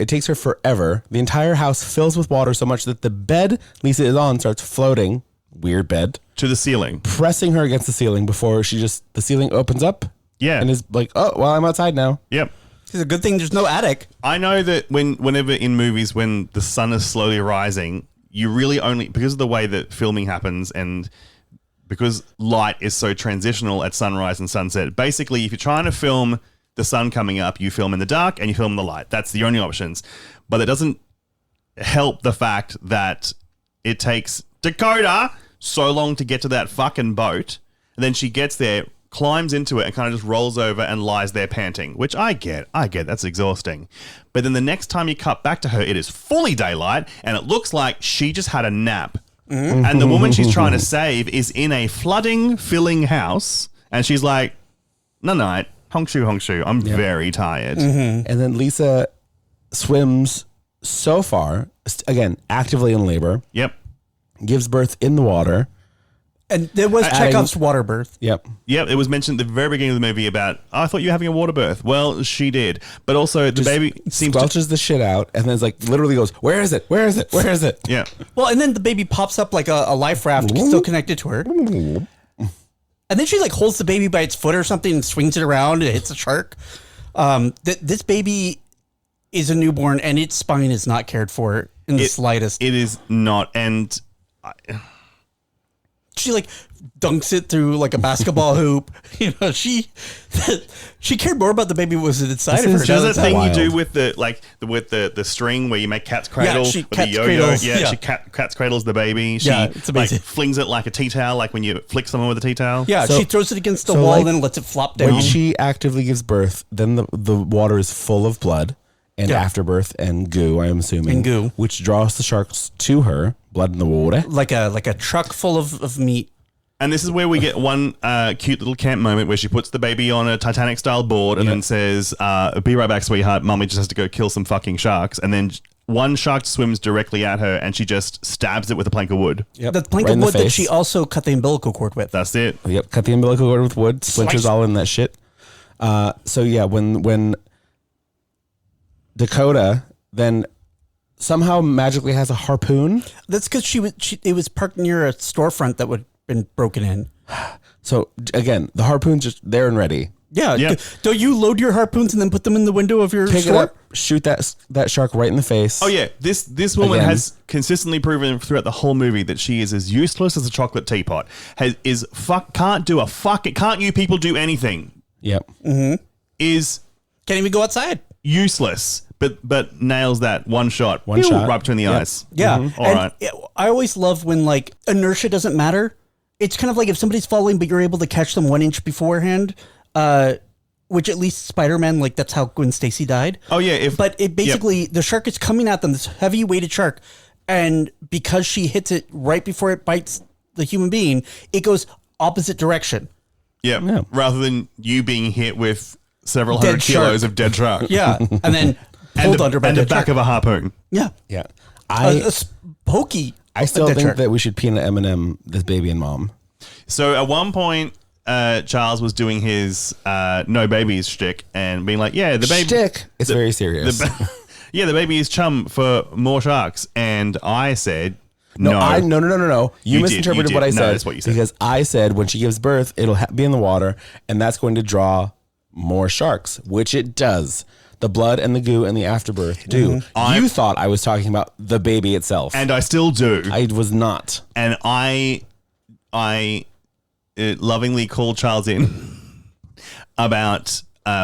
It takes her forever. The entire house fills with water so much that the bed Lisa is on starts floating. Weird bed. To the ceiling. Pressing her against the ceiling before the ceiling opens up. Yeah. And is like, oh, well, I'm outside now. Yep. It's a good thing there's no attic. I know that whenever in movies, when the sun is slowly rising, you really only, because of the way that filming happens and because light is so transitional at sunrise and sunset, basically if you're trying to film the sun coming up, you film in the dark and you film in the light. That's the only options. But it doesn't help the fact that it takes Dakota so long to get to that fucking boat, and then she gets there, climbs into it and kind of just rolls over and lies there panting, which I get, that's exhausting. But then the next time you cut back to her, it is fully daylight and it looks like she just had a nap and the woman she's trying to save is in a flooding, filling house, and she's like, "No, hongshu, I'm very tired." And then Lisa swims so far, again, actively in labor. Yep. Gives birth in the water. And there was Chekhov's water birth. Yep. It was mentioned at the very beginning of the movie about, I thought you were having a water birth. Well, she did. But also, the baby seems squelches the shit out, and then it's like, literally goes, where is it? Where is it? Where is it? Yeah. Well, and then the baby pops up like a life raft still connected to her. And then she like holds the baby by its foot or something and swings it around and it hits a shark. This baby is a newborn and its spine is not cared for in the slightest. It is not. And she like dunks it through like a basketball hoop. You know, she cared more about the baby was inside of her. Does that thing you do with the string where you make cat's cradle with the yo-yo? She cat's cradles the baby. She it's amazing. Like flings it like a tea towel, like when you flick someone with a tea towel. Yeah, she throws it against the wall like, and then lets it flop down. When she actively gives birth, then the water is full of blood and afterbirth and goo, I am assuming. And goo. Which draws the sharks to her, blood in the water. Like a truck full of meat. And this is where we get one cute little camp moment where she puts the baby on a Titanic-style board and then says, "Be right back, sweetheart. Mommy just has to go kill some fucking sharks." And then one shark swims directly at her and she just stabs it with a plank of wood. Yep. The plank of wood that she also cut the umbilical cord with. That's it. Yep, cut the umbilical cord with wood. Splinters all in that shit. When Dakota then somehow magically has a harpoon. That's because it was parked near a storefront that would have been broken in. So again, the harpoon's just there and ready. Yeah. Yep. Don't you load your harpoons and then put them in the window of your Pick store? it up, shoot that shark right in the face. Oh yeah, this woman Again. has consistently proven throughout the whole movie that she is as useless as a chocolate teapot. Can't you people do anything? Yep. Is Can't even go outside. useless, but nails that one shot. One shot. right between the eyes. Yeah. All right. I always love when like inertia doesn't matter. It's kind of like if somebody's falling, but you're able to catch them 1 inch beforehand. Which at least Spider-Man, like that's how Gwen Stacy died. Oh yeah, but it basically the shark is coming at them, this heavy weighted shark, and because she hits it right before it bites the human being, it goes opposite direction. Yeah. Rather than you being hit with several Dead hundred kilos shark. of dead shark. Yeah, and then pulled under by and the dead back shark. of a harpoon. Yeah, Yeah. pokey. I still dead think shark. that we should peanut M&M this baby and mom. So at one point, Charles was doing his no babies shtick and being like, "Yeah, the baby Shtick. It's very serious. the baby is chum for more sharks." And I said, "No, No. You did, misinterpreted you what I did. No, said. that's what you said. Because I said when she gives birth, it'll be in the water, and that's going to draw more sharks, which it does. The blood and the goo and the afterbirth do. You thought I was talking about the baby itself, and I still do. I was not. And I lovingly called Charles in about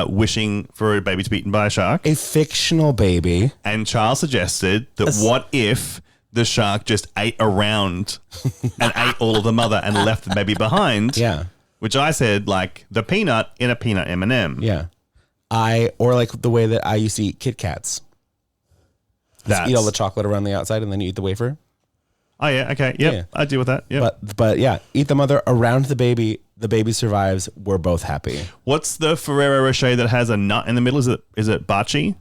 wishing for a baby to be eaten by a shark. A fictional baby. And Charles suggested that what if the shark just ate around and ate all of the mother and left the baby behind? Yeah. Which I said, like the peanut in a peanut M&M. Yeah. Or like the way that I used to eat Kit Kats. Just eat all the chocolate around the outside and then you eat the wafer. Oh yeah, okay, yep, Yeah. I deal with that. Yep. But yeah, eat the mother around the baby. The baby survives. We're both happy. What's the Ferrero Rocher that has a nut in the middle? Is it Bachi?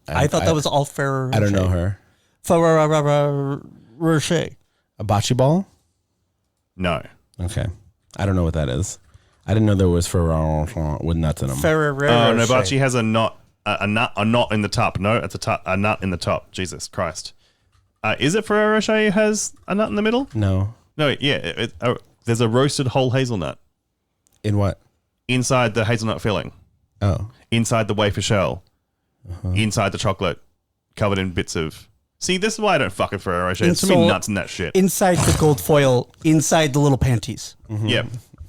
I thought that was all Ferrero Rocher. I don't know her. Ferrero Rocher. A bocce ball? No. Okay. I don't know what that is. I didn't know there was Ferrero Rocher with nuts in them. Ferrero Oh no, Rocher. Bachi has a nut in the top. No, it's a nut in the top. Jesus Christ. Is it Ferrero Rocher has a nut in the middle? No. No, yeah. There's a roasted whole hazelnut In what? inside the hazelnut filling, Oh. inside the wafer shell, inside the chocolate, covered in bits of. See, this is why I don't fuck with Ferrero Rocher. There's so many nuts in that shit. Inside the gold foil, inside the little panties. Yep.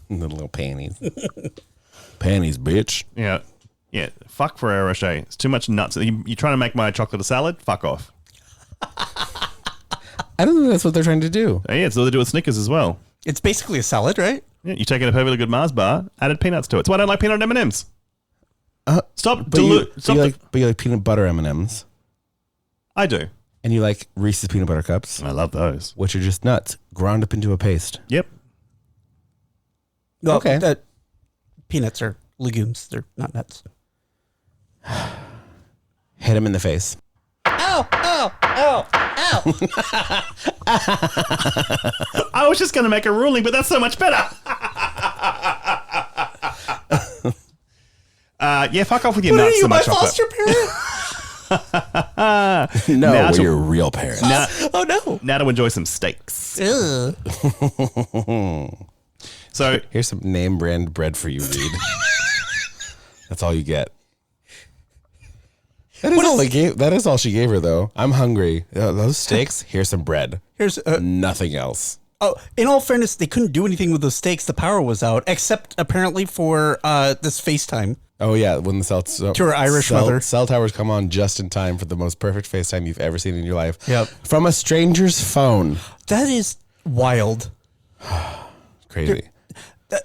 The little panties. Panties, bitch. Yeah. Yeah. Fuck Ferrero Rocher. It's too much nuts. You trying to make my chocolate a salad? Fuck off. I don't think that's what they're trying to do. Yeah, it's what they do with Snickers as well. It's basically a salad, right? Yeah, you take in a perfectly good Mars bar, added peanuts to it. That's why I don't like peanut M&Ms. Stop. But you like peanut butter M&Ms. I do. And you like Reese's peanut butter cups, I love those. which are just nuts ground up into a paste. Yep. No, Okay. Peanuts are legumes. They're not nuts. Hit him in the face. Ow! Ow! Ow! Ow! I was just going to make a ruling, but that's so much better. Yeah, fuck off with your What are nuts you, and my my chocolate. foster parent? No, Now we're to- your real parents. Now, Oh no! now to enjoy some steaks. Ugh. So Here's some name brand bread for you, Reed. That's all you get. That is all she gave her, though. I'm hungry. Those steaks. Here's some bread. Here's Nothing else. oh. In all fairness, they couldn't do anything with those steaks. The power was out, except apparently for this FaceTime. Oh yeah, when the cell To her Irish mother. cell towers come on just in time for the most perfect FaceTime you've ever seen in your life. Yep. From a stranger's phone. That is wild. Crazy.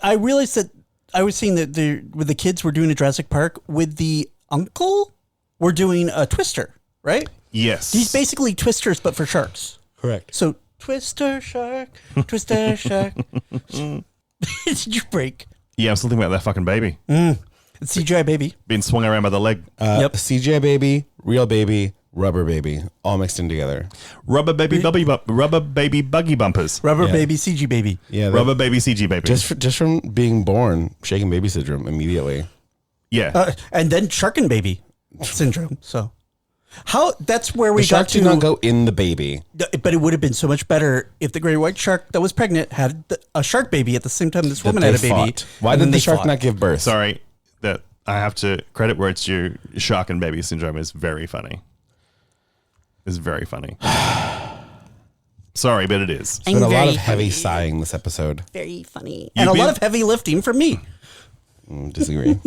I realized that I was seeing that with the kids were doing a Jurassic Park with the uncle, we're doing a Twister, right? yes, These basically Twisters, but for sharks. Correct. So Twister shark, Twister shark. Did you break? yeah, I'm still thinking about that fucking baby It's CGI baby. being swung around by the leg. Yep. CGI baby, real baby, rubber baby, all mixed in together. Rubber baby buggy bumpers. Rubber Yeah. baby, CG baby. Yeah, Rubber baby CG baby. just from being born, shaken baby syndrome immediately. yeah. And then sharkin' baby syndrome. So that's where we The shark got to did not go in the baby. But it would have been so much better if the great white shark that was pregnant had a shark baby at the same time this woman That had a they baby. fought. Why and did then the they shark fought. not give birth? Sorry that I have to credit where it's due. Shark and baby syndrome is very funny. It's very funny. Sorry, but it is. There's been a lot Very of heavy funny. sighing this episode. Very funny. And a been- lot of heavy lifting from me. Disagree.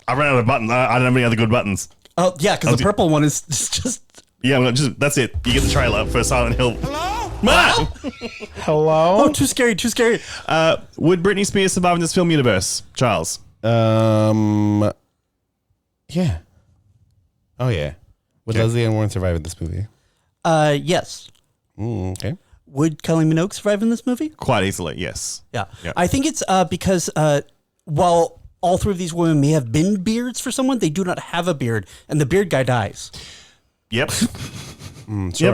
I ran out of buttons. I don't have any other good buttons. Oh, yeah, because the purple one is just... Yeah, that's it. You get the trailer for Silent Hill. Hello? Hello? Oh, too scary, too scary. Would Britney Spears survive in this film universe, Charles? Yeah. Oh, yeah. Would Okay. Leslie Ann Warren survive in this movie? Yes. Okay. Would Kylie Minogue survive in this movie? Quite easily, yes. Yeah. Yeah. I think it's because while all three of these women may have been beards for someone, they do not have a beard, and the beard guy dies. Yep. Sure.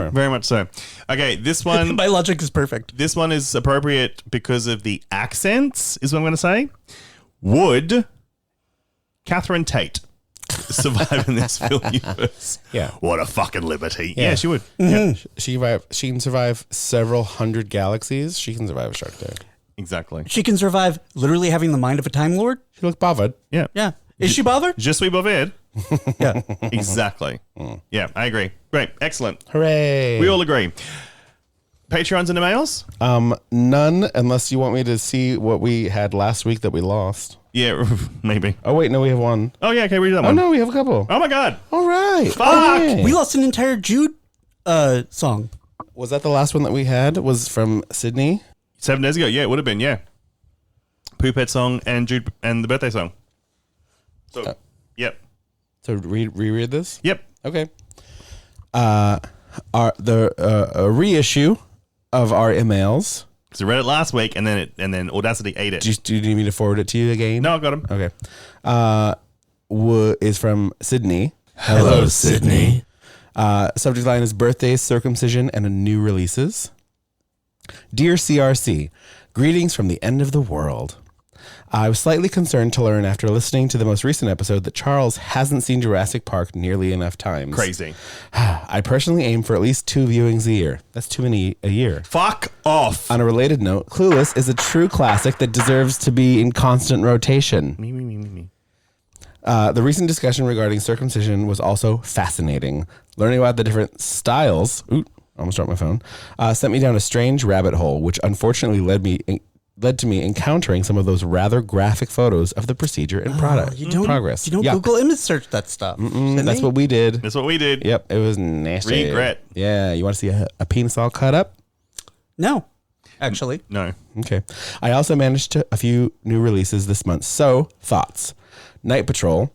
Yep, very much so. Okay, this one. My logic is perfect. This one is appropriate because of the accents, is what I'm going to say. Would Catherine Tate survive in this film universe? Yeah. What a fucking liberty. Yeah. Yeah, she would. She can survive several hundred galaxies. She can survive a shark day. Exactly. She can survive literally having the mind of a Time Lord. She looks bothered. Yeah. Yeah. Is she bothered? Je suis bothered. Yeah. Exactly. Yeah, I agree. Great. Excellent. Hooray. We all agree. Patreons and emails? None, unless you want me to see what we had last week that we lost. Yeah, maybe. Oh, wait, no, we have one. Oh, yeah, okay, read that Oh, one. no, we have a couple. Oh, my God. All right. Fuck. Okay. We lost an entire Jude song. Was that the last one that we had? Was from Sydney? 7 days ago. Yeah, it would have been, yeah. Poopette song and Jude and the birthday song. So, yep. So reread this? Yep. Okay. The reissue of our emails. So read it last week and then Audacity ate it. Do you need me to forward it to you again? No, I got him. Okay. Is from Sydney. Hello, Sydney. Subject line is birthdays, circumcision, and new releases. Dear CRC, greetings from the end of the world. I was slightly concerned to learn after listening to the most recent episode that Charles hasn't seen Jurassic Park nearly enough times. Crazy. I personally aim for at least 2 viewings a year. That's too many a year. Fuck off. On a related note, Clueless is a true classic that deserves to be in constant rotation. Me. The recent discussion regarding circumcision was also fascinating. Learning about the different styles, almost dropped my phone, sent me down a strange rabbit hole, which unfortunately led to me encountering some of those rather graphic photos of the procedure and progress. You don't Yuck. Google image search that stuff. That's what we did. That's what we did. Yep, it was nasty. Regret. Yeah, you want to see a penis all cut up? No, actually. No. Okay. I also managed a few new releases this month. So, thoughts. Night Patrol.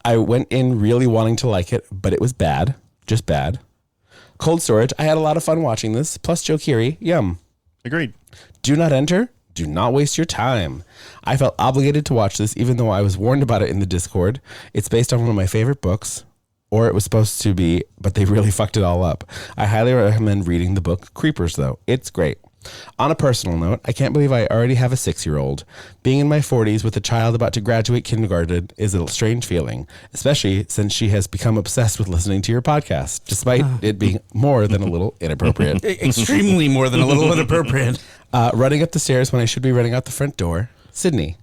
I went in really wanting to like it, but it was bad. Just bad. Cold storage. I had a lot of fun watching this. Plus Joe Keery. Yum. Agreed. Do not enter. Do not waste your time. I felt obligated to watch this even though I was warned about it in the Discord. It's based on one of my favorite books, or it was supposed to be, but they really fucked it all up. I highly recommend reading the book Creepers, though. It's great. On a personal note, I can't believe I already have a 6-year-old. Being in my 40s with a child about to graduate kindergarten is a strange feeling, especially since she has become obsessed with listening to your podcast, despite it being more than a little inappropriate. Extremely more than a little inappropriate. Running up the stairs when I should be running out the front door. Sydney.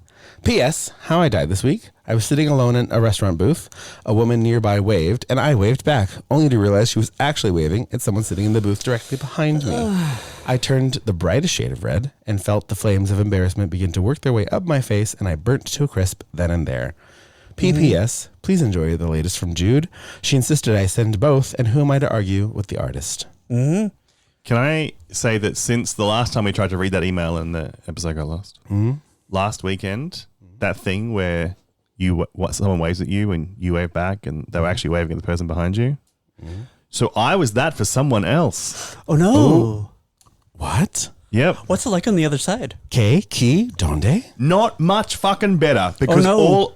P.S. How I died this week. I was sitting alone in a restaurant booth. A woman nearby waved, and I waved back, only to realize she was actually waving at someone sitting in the booth directly behind me. I turned the brightest shade of red and felt the flames of embarrassment begin to work their way up my face, and I burnt to a crisp then and there. P.P.S. Please enjoy the latest from Jude. She insisted I send both, and who am I to argue with the artist? Can I say that since the last time we tried to read that email and the episode got lost, last weekend, that thing where someone waves at you and you wave back and they were actually waving at the person behind you. So I was that for someone else. Oh, no. Ooh. What? Yep. What's it like on the other side? Donde? Not much fucking better because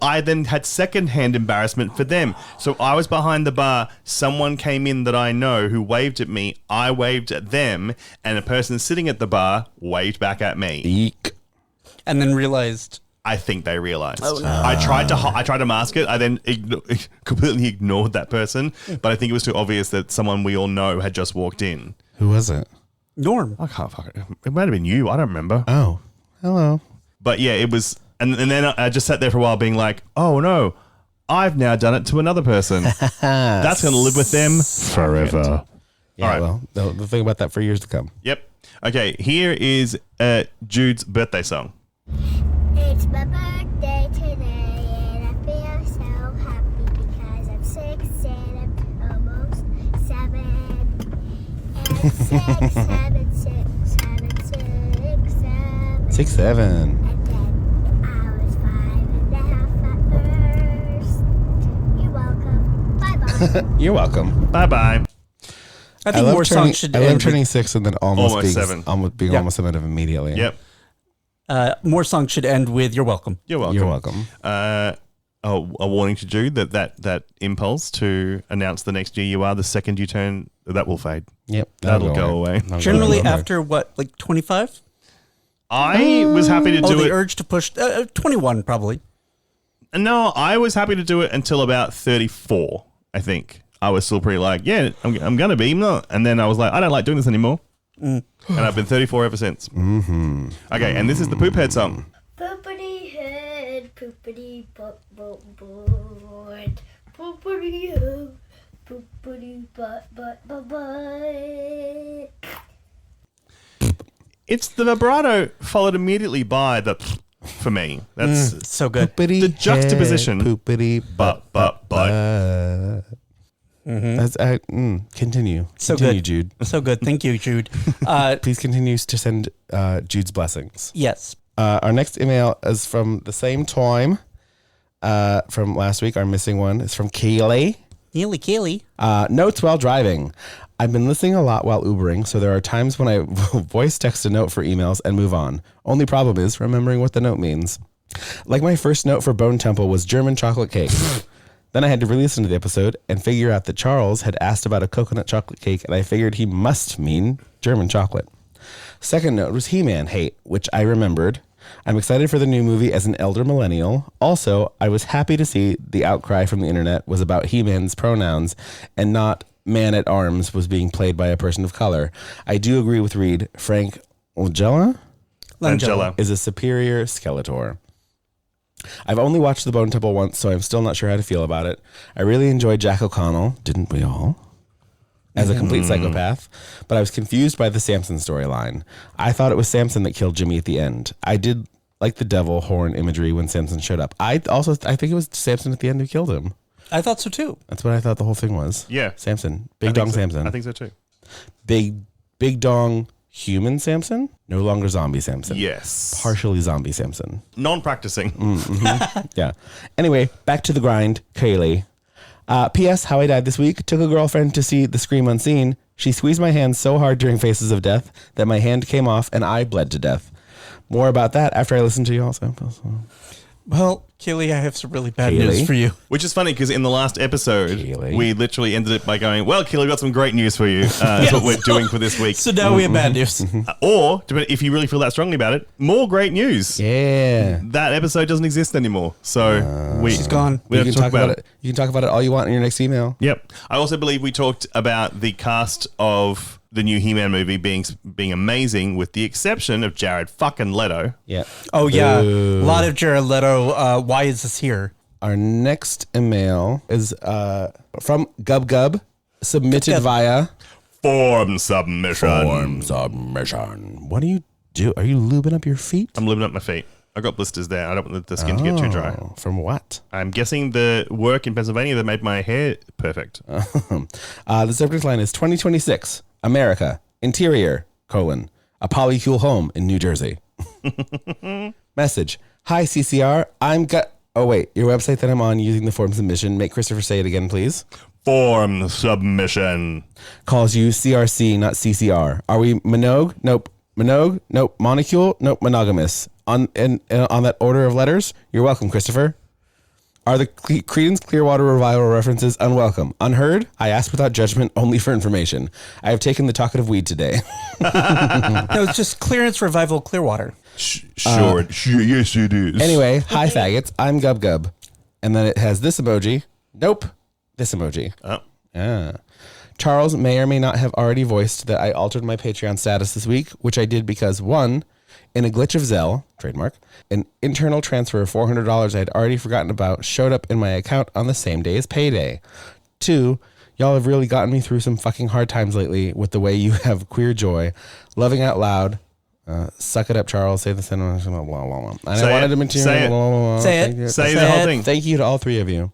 I then had secondhand embarrassment for them. So I was behind the bar. Someone came in that I know who waved at me. I waved at them, and a person sitting at the bar waved back at me. Eek. And then realized. I think they realized. Oh, no. I tried to mask it. I then completely ignored that person, but I think it was too obvious that someone we all know had just walked in. Who was it? Norm. I can't fuck it. It might have been you. I don't remember. Oh, hello. But yeah, it was, and then I just sat there for a while, being like, "Oh no, I've now done it to another person. That's going to live with them forever." Yeah, all right. Well, they'll think about that for years to come. Yep. Okay. Here is Jude's birthday song. It's my birthday today, and I feel so happy because I'm 6 and I'm almost 7. And 6, 7, 6, 7, 6, 7. 6, 7. And then I was 5 and a half at first. You're welcome. Bye-bye. You're welcome. Bye-bye. I think more songs should I end. love turning 6 and then almost being 7. Almost 7 immediately. Yep. More songs should end with "You're welcome." You're welcome. You're welcome. A warning to Jude that impulse to announce the next year you are, the second you turn, that will fade. Yep. That'll go away. Generally after what, like 25? I was happy to do the it. urge to push 21 probably. No, I was happy to do it until about 34, I think. I was still pretty like, yeah, I'm going to be. And then I was like, I don't like doing this anymore. And I've been 34 ever since. Mm-hmm. Okay, and this is the Poop Head song. Poopity head, poopity butt, board. Poopity ho, poopity butt, butt. It's the vibrato followed immediately by the for me. That's so good. Poopity the juxtaposition. Head, poopity but. Mm-hmm. That's continue. So continue, good, Jude. So good. Thank you, Jude. Please continue to send Jude's blessings. Yes. Our next email is from the same time from last week. Our missing one is from Kaylee. Kaylee. Notes while driving. I've been listening a lot while Ubering, so there are times when I voice text a note for emails and move on. Only problem is remembering what the note means. Like my first note for Bone Temple was German chocolate cake. Then I had to re-listen to the episode and figure out that Charles had asked about a coconut chocolate cake, and I figured he must mean German chocolate. Second note was He-Man hate, which I remembered. I'm excited for the new movie as an elder millennial. Also, I was happy to see the outcry from the internet was about He-Man's pronouns and not man-at-arms was being played by a person of color. I do agree with Reed. Frank Langella is a superior Skeletor. I've only watched The Bone Temple once, so I'm still not sure how to feel about it. I really enjoyed Jack O'Connell, didn't we all? As a complete psychopath, but I was confused by the Samson storyline. I thought it was Samson that killed Jimmy at the end. I did like the devil horn imagery when Samson showed up. I think it was Samson at the end who killed him. I thought so too. That's what I thought the whole thing was. Yeah. Samson. Big dong Samson. I think so too. Big dong human Samson? No longer zombie Samson. Yes. Partially zombie Samson. Non-practicing. Mm-hmm. Yeah. Anyway, back to the grind. Kaylee. P.S. How I died this week. Took a girlfriend to see The Scream Unseen. She squeezed my hand so hard during Faces of Death that my hand came off and I bled to death. More about that after I listen to y'all samples. Well, Kaylee, I have some really bad news for you. Which is funny because in the last episode, we literally ended it by going, well, Kaylee, we've got some great news for you. That's what we're doing for this week. So now we have bad news. Or, if you really feel that strongly about it, more great news. Yeah. That episode doesn't exist anymore. So she's gone. We You don't can talk about it. You can talk about it all you want in your next email. Yep. I also believe we talked about the cast of the new He-Man movie being amazing, with the exception of Jared fucking Leto. Yeah. Oh, yeah. A lot of Jared Leto. Why is this here? Our next email is from Gub, submitted via Form submission. What do you do? Are you lubing up your feet? I'm lubing up my feet. I got blisters there. I don't want the skin to get too dry. From what? I'm guessing the work in Pennsylvania that made my hair perfect. The subject line is 2026, America, interior, a polycule home in New Jersey. Message. Hi, CCR. Oh, wait. Your website that I'm on using the form submission. Make Christopher say it again, please. Form submission. Calls you CRC, not CCR. Are we Minogue? Nope. Minogue? Nope. Monocule? Nope. Monogamous. On that order of letters? You're welcome, Christopher. Are the Creedence Clearwater Revival references unwelcome? Unheard? I ask without judgment, only for information. I have taken the talkative weed today. No, it's just Clearance Revival Clearwater. Sure. Yes, it is. Anyway, hi, faggots. I'm Gub. And then it has this emoji. Nope. This emoji. Oh. Yeah. Charles may or may not have already voiced that I altered my Patreon status this week, which I did because, one, in a glitch of Zelle, trademark, an internal transfer of $400 I had already forgotten about showed up in my account on the same day as payday. Two, y'all have really gotten me through some fucking hard times lately with the way you have queer joy, loving out loud. Suck it up, Charles. Say the sentence. Blah, blah, blah. And Say I wanted it. to mention Say it. blah, blah, blah. Say Thank it. you. Say the whole thing. Thank you to all three of you.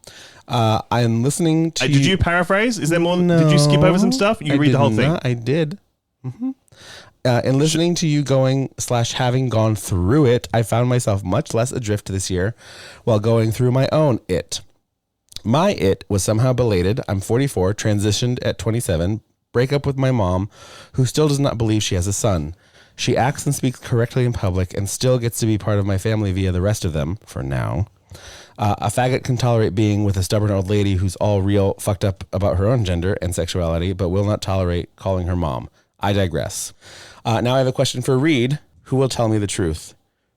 I'm listening to. Did you paraphrase? Is there more? No, Did you skip over some stuff? You read the whole thing. I did. In listening to you having gone through it, I found myself much less adrift this year while going through my own it. My it was somehow belated. I'm 44, transitioned at 27, break up with my mom, who still does not believe she has a son. She acts and speaks correctly in public and still gets to be part of my family via the rest of them, for now. A faggot can tolerate being with a stubborn old lady who's all real fucked up about her own gender and sexuality, but will not tolerate calling her mom. I digress. Now I have a question for Reed, who will tell me the truth.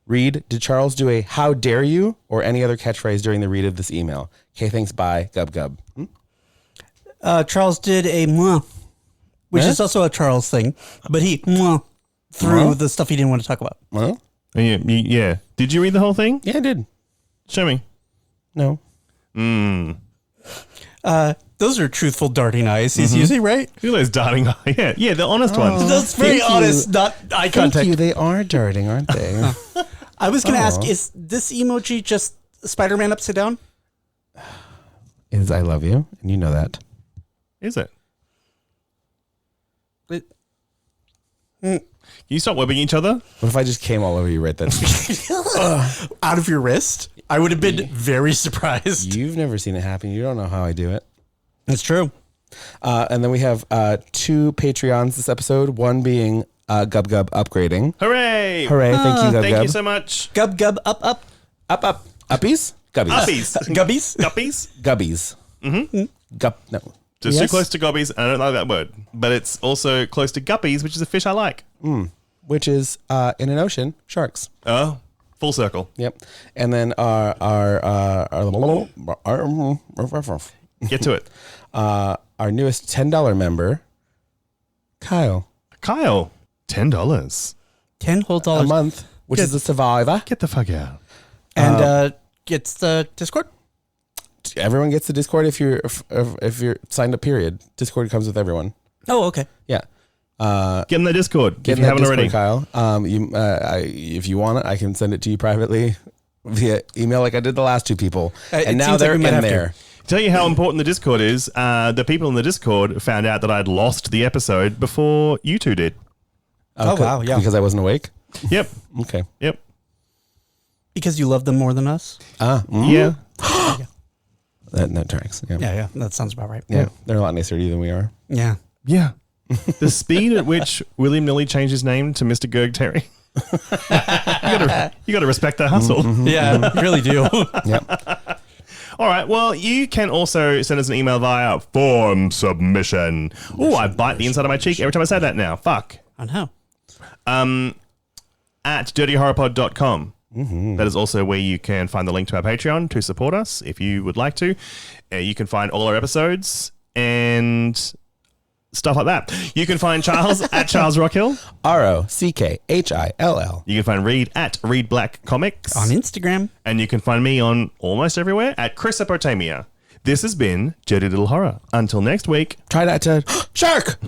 Reed, did Charles do a how dare you or any other catchphrase during the read of this email? Okay, thanks, bye. Gub. Charles did a mwah, which is also a Charles thing, but he mwah through the stuff he didn't want to talk about. Well, Yeah. Did you read the whole thing? yeah, I did. Show me. No. Those are truthful darting eyes he's using, right? Look at those darting eyes. Yeah, the honest ones. That's very thank honest, you. not eye Thank contact. you. They are darting, aren't they? I was going to ask, is this emoji just Spider-Man upside down? Is I love you, and you know that. Is it? Can you stop webbing each other? What if I just came all over you right then? Out of your wrist? I would have been very surprised. You've never seen it happen. You don't know how I do it. That's true. And then we have two Patreons this episode, one being Gub upgrading. Hooray! Hooray, thank you, Gub. Thank you so much. Gub, up. Up. Uppies? Gubbies. Uppies. Gubbies? Guppies? Gubbies. Mm-hmm. No. So it's too Yes. close to gobbies, and I don't like that word. But it's also close to guppies, which is a fish I like. Which is, in an ocean, sharks. Oh, full circle. Yep. And then our Get to it. our newest $10 member, Kyle. Kyle, $10. 10 whole A dollars. month, which is a survivor. Get the fuck out. And gets the Discord? Everyone gets the Discord if you're signed up, period. Discord comes with everyone. Oh, okay. Yeah. Get in the Discord Get if in you that haven't Discord, already. Kyle. If you want it, I can send it to you privately via email like I did the last two people. It And now seems like they're we might in have to. there. Tell you how important the Discord is. The people in the Discord found out that I'd lost the episode before you two did. Oh, wow, yeah. Because I wasn't awake? Yep. Okay. Yep. Because you love them more than us? Yeah. That tracks. Yeah. Yeah, that sounds about right. Yeah. They're a lot nicer to you than we are. Yeah. Yeah. The speed at which William Nilly changed his name to Mr. Gerg Terry. you got to respect that hustle. Yeah, you really do. Yep. All right. Well, you can also send us an email via form submission. Oh, I bite the inside of my cheek every time I say that now. Fuck. I know. At dirtyhorrorpod.com. That is also where you can find the link to our Patreon to support us if you would like to. You can find all our episodes and stuff like that. You can find Charles at Charles Rockhill. ROCKHILL. You can find Reed at Reed Black Comics. On Instagram. And you can find me on almost everywhere at Chris Apotamia. This has been Dirty Little Horror. Until next week. Try not to... Shark!